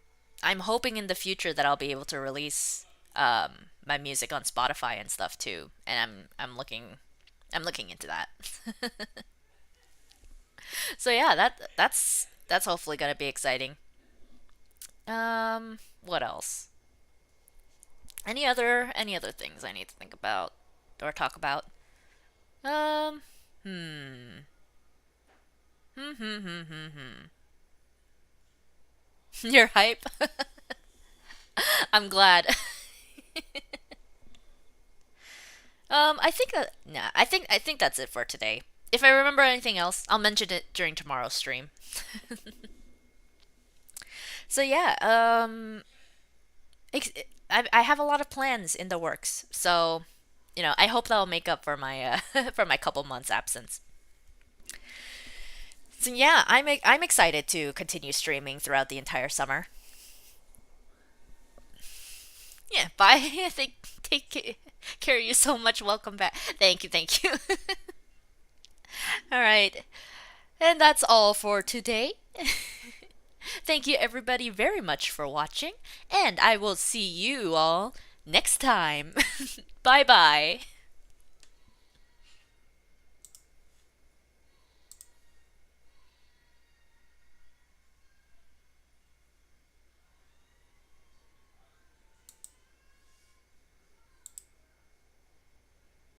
hoping in the future that I'll be able to release my music on Spotify and stuff too. And I'm looking into that. So yeah, that's hopefully gonna be exciting. What else? Any other things I need to think about or talk about? You're hype. I'm glad. I think that I think that's it for today. If I remember anything else, I'll mention it during tomorrow's stream. So yeah, I have a lot of plans in the works. So, you know, I hope that'll make up for my for my couple months absence. So yeah, I'm excited to continue streaming throughout the entire summer. Yeah, bye. Take care of you so much. Welcome back. Thank you. All right. And that's all for today. Thank you everybody very much for watching, and I will see you all next time. Bye bye.